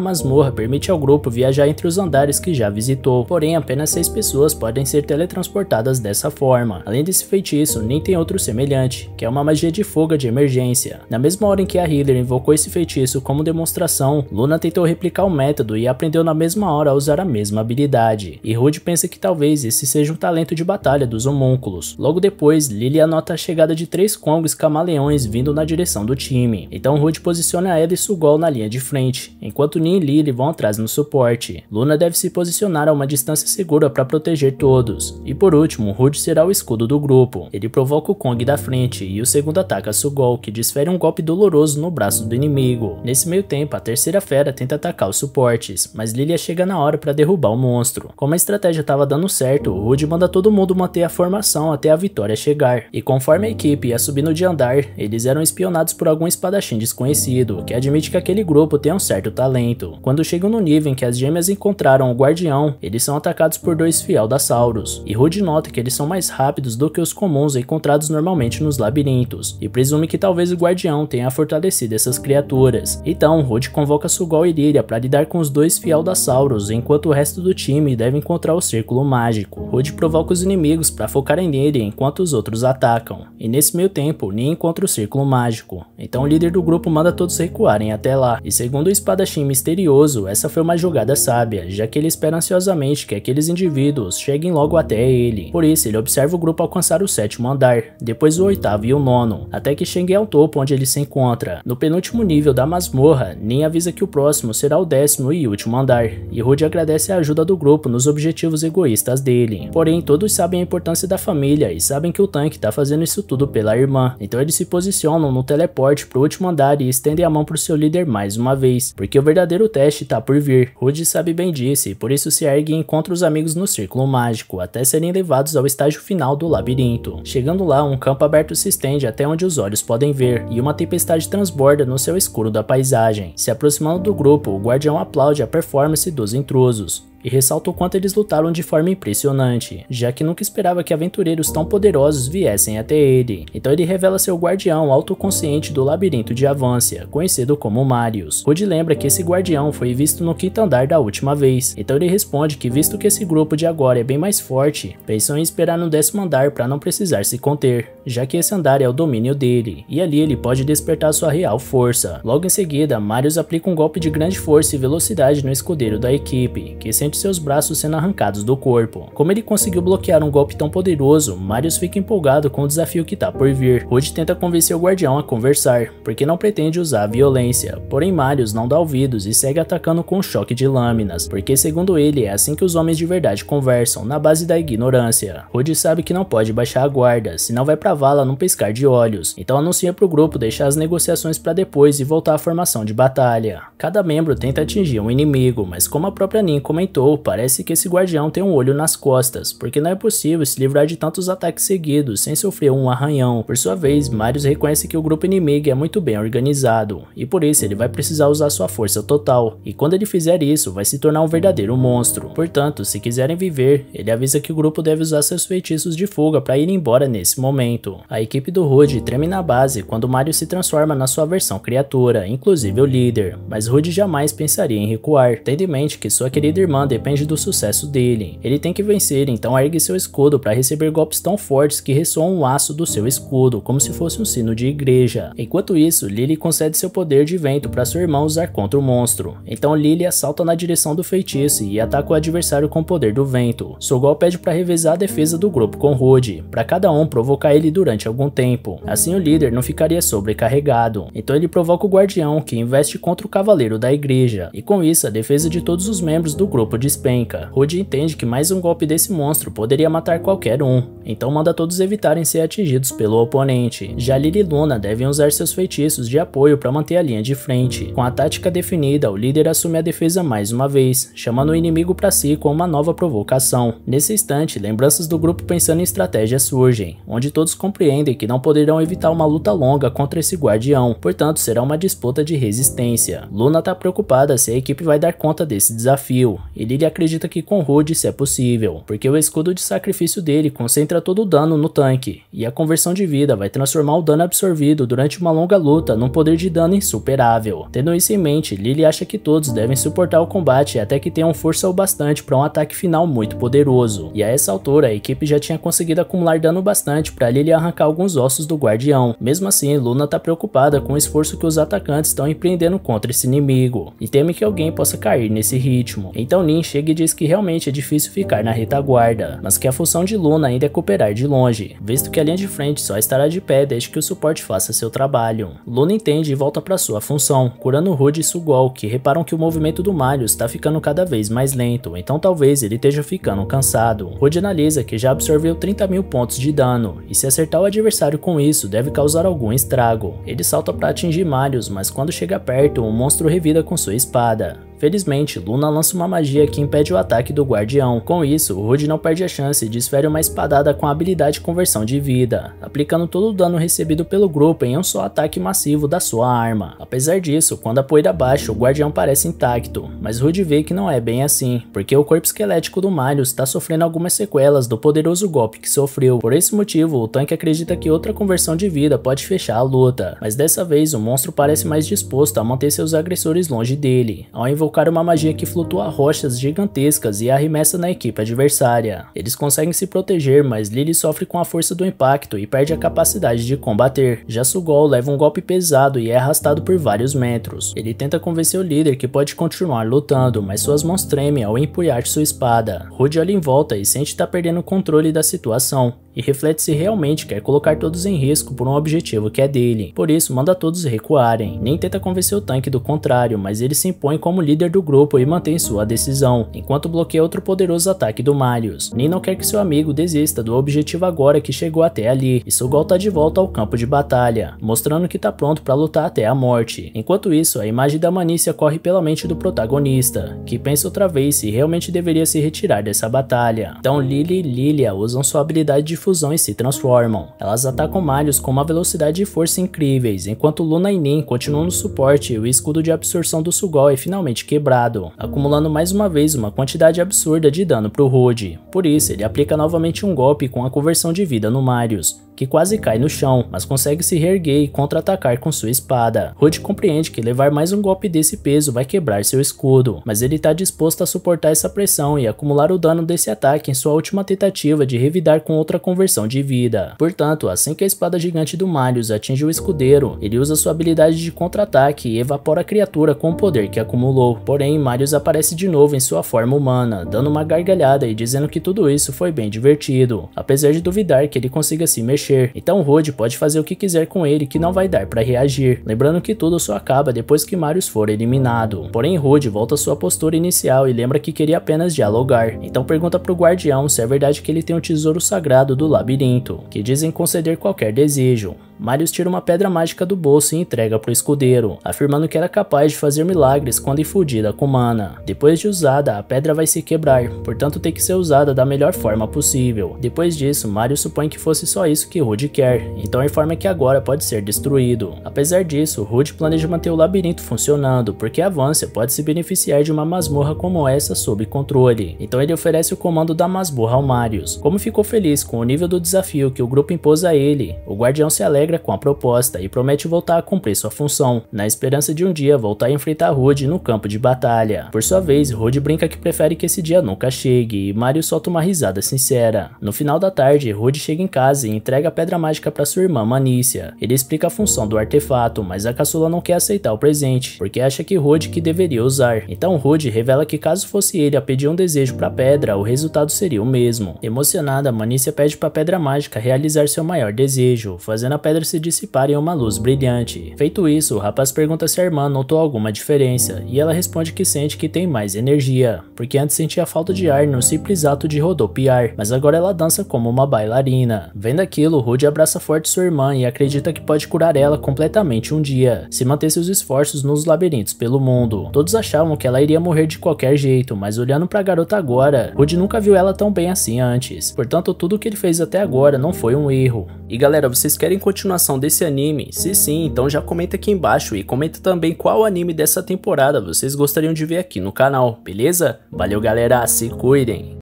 masmorra permite ao grupo viajar entre os andares que já visitou, porém apenas 6 pessoas podem ser teletransportadas dessa forma. Além desse feitiço, Nin tem outro semelhante, que é uma magia de fuga de emergência. Na mesma hora em que a Healer invocou esse feitiço como demonstração, Luna tentou replicar o método e aprendeu na mesma hora a usar a mesma habilidade, e Rude pensa que talvez esse seja um talento de batalha dos homúnculos. Logo depois, Lily anota a chegada de 3 Kongs camaleões vindo na direção do time, então Rude posiciona ela e Sugol na linha de frente, enquanto Nin e Lily vão atrás no suporte. Luna deve se posicionar a uma distância segura para proteger todos, e por último, Rude será o escudo do grupo. Ele provoca o Kong da frente e o segundo ataca Sugol, que desfere um golpe doloroso no braço do inimigo. Nesse meio tempo, a terceira fera tenta atacar os suportes, mas Lilia chega na hora para derrubar o monstro. Como a estratégia estava dando certo, Rude manda todo mundo manter a formação até a vitória chegar, e conforme a equipe ia subindo de andar, eles eram espionados por algum espadachim desconhecido, que admite que aquele grupo tem um certo talento. Quando chegam no nível em que as gêmeas encontraram o guardião, eles são atacados por 2 Fieldasauros, e Rude nota que eles são mais rápidos do que os comuns encontrados normalmente nos labirintos, e presume que talvez o guardião tenha fortalecido essas criaturas. Então, Rude convoca Sugol e Lilia para lidar com os 2 Fieldasauros, enquanto o resto do time deve encontrar o círculo mágico. Rude provoca os inimigos para focarem nele enquanto os outros atacam, e nesse meio tempo, Nin encontra o círculo mágico, então o líder do grupo manda todos recuarem até lá, e segundo o espadachim misterioso, essa foi uma jogada sábia, já que ele espera ansiosamente que aqueles indivíduos cheguem logo até ele. Por isso, ele observa o grupo alcançar o 7º andar, depois o 8º e o 9º, até que chegue ao topo onde ele se encontra. No penúltimo nível da masmorra, Nin avisa que o próximo será o 10º e último andar, e Rude agradece a ajuda do grupo nos objetivos egoístas dele. Porém, todos sabem a importância da família e sabem que o tanque tá fazendo isso tudo pela irmã, então eles se posicionam no teleporte pro último andar e estendem a mão pro seu líder mais uma vez, porque o verdadeiro teste tá por vir. Rude sabe bem disso e por isso se ergue e encontra os amigos no círculo mágico, até serem levados ao estágio final do labirinto. Chegando lá, um campo aberto se estende até onde os olhos podem ver, e uma tempestade transborda no céu escuro da paisagem. Se aproximando do grupo, o guardião aplaude a performance dos intrusos, e ressalta o quanto eles lutaram de forma impressionante, já que nunca esperava que aventureiros tão poderosos viessem até ele. Então ele revela ser o guardião autoconsciente do labirinto de Avancia, conhecido como Marius. Rude lembra que esse guardião foi visto no 5º andar da última vez, então ele responde que visto que esse grupo de agora é bem mais forte, pensam em esperar no 10º andar para não precisar se conter, já que esse andar é o domínio dele, e ali ele pode despertar sua real força. Logo em seguida, Marius aplica um golpe de grande força e velocidade no escudeiro da equipe, que sente seus braços sendo arrancados do corpo. Como ele conseguiu bloquear um golpe tão poderoso, Marius fica empolgado com o desafio que tá por vir. Rude tenta convencer o guardião a conversar, porque não pretende usar a violência, porém Marius não dá ouvidos e segue atacando com um choque de lâminas, porque segundo ele é assim que os homens de verdade conversam, na base da ignorância. Rude sabe que não pode baixar a guarda, senão vai pra vala num piscar de olhos, então anuncia pro grupo deixar as negociações pra depois e voltar à formação de batalha. Cada membro tenta atingir um inimigo, mas como a própria Nin comentou, parece que esse guardião tem um olho nas costas, porque não é possível se livrar de tantos ataques seguidos sem sofrer um arranhão. Por sua vez, Marius reconhece que o grupo inimigo é muito bem organizado, e por isso ele vai precisar usar sua força total, e quando ele fizer isso, vai se tornar um verdadeiro monstro. Portanto, se quiserem viver, ele avisa que o grupo deve usar seus feitiços de fuga para ir embora nesse momento. A equipe do Rude treme na base quando Marius se transforma na sua versão criatura, inclusive o líder, mas Rude jamais pensaria em recuar, tendo em mente que sua querida irmã depende do sucesso dele. Ele tem que vencer, então ergue seu escudo para receber golpes tão fortes que ressoam o aço do seu escudo, como se fosse um sino de igreja. Enquanto isso, Lily concede seu poder de vento para seu irmão usar contra o monstro. Então Lily assalta na direção do feitiço e ataca o adversário com o poder do vento. Sogol pede para revezar a defesa do grupo com Rude, para cada um provocar ele durante algum tempo. Assim o líder não ficaria sobrecarregado. Então ele provoca o guardião, que investe contra o cavaleiro da igreja, e com isso a defesa de todos os membros do grupo despenca. Rude entende que mais um golpe desse monstro poderia matar qualquer um, então manda todos evitarem ser atingidos pelo oponente. Já Lily e Luna devem usar seus feitiços de apoio para manter a linha de frente. Com a tática definida, o líder assume a defesa mais uma vez, chamando o inimigo para si com uma nova provocação. Nesse instante, lembranças do grupo pensando em estratégias surgem, onde todos compreendem que não poderão evitar uma luta longa contra esse guardião, portanto será uma disputa de resistência. Luna está preocupada se a equipe vai dar conta desse desafio, e Lily acredita que com Rude isso é possível, porque o escudo de sacrifício dele concentra todo o dano no tanque, e a conversão de vida vai transformar o dano absorvido durante uma longa luta num poder de dano insuperável. Tendo isso em mente, Lily acha que todos devem suportar o combate até que tenham força o bastante para um ataque final muito poderoso, e a essa altura a equipe já tinha conseguido acumular dano bastante para Lily arrancar alguns ossos do guardião. Mesmo assim, Luna está preocupada com o esforço que os atacantes estão empreendendo contra esse inimigo, e teme que alguém possa cair nesse ritmo. Então Nin chega e diz que realmente é difícil ficar na retaguarda, mas que a função de Luna ainda é cooperar de longe, visto que a linha de frente só estará de pé desde que o suporte faça seu trabalho. Luna entende e volta para sua função, curando Rude e Sugol, que reparam que o movimento do Marius está ficando cada vez mais lento, então talvez ele esteja ficando cansado. Rude analisa que já absorveu 30.000 pontos de dano, e se acertar o adversário com isso, deve causar algum estrago. Ele salta para atingir Marius, mas quando chega perto, o monstro revida com sua espada. Felizmente, Luna lança uma magia que impede o ataque do guardião. Com isso, Rude não perde a chance e desfere uma espadada com a habilidade conversão de vida, aplicando todo o dano recebido pelo grupo em um só ataque massivo da sua arma. Apesar disso, quando a poeira baixa, o guardião parece intacto, mas Rude vê que não é bem assim, porque o corpo esquelético do Marius está sofrendo algumas sequelas do poderoso golpe que sofreu. Por esse motivo, o tanque acredita que outra conversão de vida pode fechar a luta, mas dessa vez o monstro parece mais disposto a manter seus agressores longe dele, ao invocar uma magia que flutua rochas gigantescas e arremessa na equipe adversária. Eles conseguem se proteger, mas Lily sofre com a força do impacto e perde a capacidade de combater. Já Sugol leva um golpe pesado e é arrastado por vários metros. Ele tenta convencer o líder que pode continuar lutando, mas suas mãos tremem ao empunhar sua espada. Rude olha em volta e sente estar perdendo o controle da situação, e reflete se realmente quer colocar todos em risco por um objetivo que é dele. Por isso, manda todos recuarem. Nem tenta convencer o tanque do contrário, mas ele se impõe como líder do grupo e mantém sua decisão, enquanto bloqueia outro poderoso ataque do Marius. Nin não quer que seu amigo desista do objetivo agora que chegou até ali, e Sugol tá de volta ao campo de batalha, mostrando que tá pronto para lutar até a morte. Enquanto isso, a imagem da Manícia corre pela mente do protagonista, que pensa outra vez se realmente deveria se retirar dessa batalha. Então Lily e Lilia usam sua habilidade de fusão e se transformam. Elas atacam Marius com uma velocidade e força incríveis, enquanto Luna e Nin continuam no suporte e o escudo de absorção do Sugol é finalmente quebrado, acumulando mais uma vez uma quantidade absurda de dano pro Rude. Por isso, ele aplica novamente um golpe com a conversão de vida no Marius, que quase cai no chão, mas consegue se reerguer e contra-atacar com sua espada. Rude compreende que levar mais um golpe desse peso vai quebrar seu escudo, mas ele está disposto a suportar essa pressão e acumular o dano desse ataque em sua última tentativa de revidar com outra conversão de vida. Portanto, assim que a espada gigante do Marius atinge o escudeiro, ele usa sua habilidade de contra-ataque e evapora a criatura com o poder que acumulou. Porém, Marius aparece de novo em sua forma humana, dando uma gargalhada e dizendo que tudo isso foi bem divertido, apesar de duvidar que ele consiga se mexer. Então Rude pode fazer o que quiser com ele que não vai dar para reagir, lembrando que tudo só acaba depois que Marius for eliminado. Porém Rude volta à sua postura inicial e lembra que queria apenas dialogar, então pergunta pro guardião se é verdade que ele tem um tesouro sagrado do labirinto, que dizem conceder qualquer desejo. Marius tira uma pedra mágica do bolso e entrega pro escudeiro, afirmando que era capaz de fazer milagres quando infundida com mana. Depois de usada, a pedra vai se quebrar, portanto tem que ser usada da melhor forma possível. Depois disso, Marius supõe que fosse só isso que Rude quer, então informa que agora pode ser destruído. Apesar disso, Rude planeja manter o labirinto funcionando, porque a Vância pode se beneficiar de uma masmorra como essa sob controle. Então ele oferece o comando da masmorra ao Marius. Como ficou feliz com o nível do desafio que o grupo impôs a ele, o guardião se alegra alegra com a proposta e promete voltar a cumprir sua função, na esperança de um dia voltar a enfrentar Rude no campo de batalha. Por sua vez, Rude brinca que prefere que esse dia nunca chegue e Mario solta uma risada sincera. No final da tarde, Rude chega em casa e entrega a pedra mágica para sua irmã Manícia. Ele explica a função do artefato, mas a caçula não quer aceitar o presente, porque acha que Rude que deveria usar. Então Rude revela que caso fosse ele a pedir um desejo para a pedra, o resultado seria o mesmo. Emocionada, Manícia pede para a pedra mágica realizar seu maior desejo, fazendo a pedra se dissipar em uma luz brilhante. Feito isso, o rapaz pergunta se a irmã notou alguma diferença, e ela responde que sente que tem mais energia, porque antes sentia falta de ar no simples ato de rodopiar, mas agora ela dança como uma bailarina. Vendo aquilo, Rude abraça forte sua irmã e acredita que pode curar ela completamente um dia, se manter seus esforços nos labirintos pelo mundo. Todos achavam que ela iria morrer de qualquer jeito, mas olhando pra garota agora, Rude nunca viu ela tão bem assim antes. Portanto, tudo que ele fez até agora não foi um erro. E galera, vocês querem continuação desse anime? Se sim, então já comenta aqui embaixo e comenta também qual anime dessa temporada vocês gostariam de ver aqui no canal, beleza? Valeu galera, se cuidem!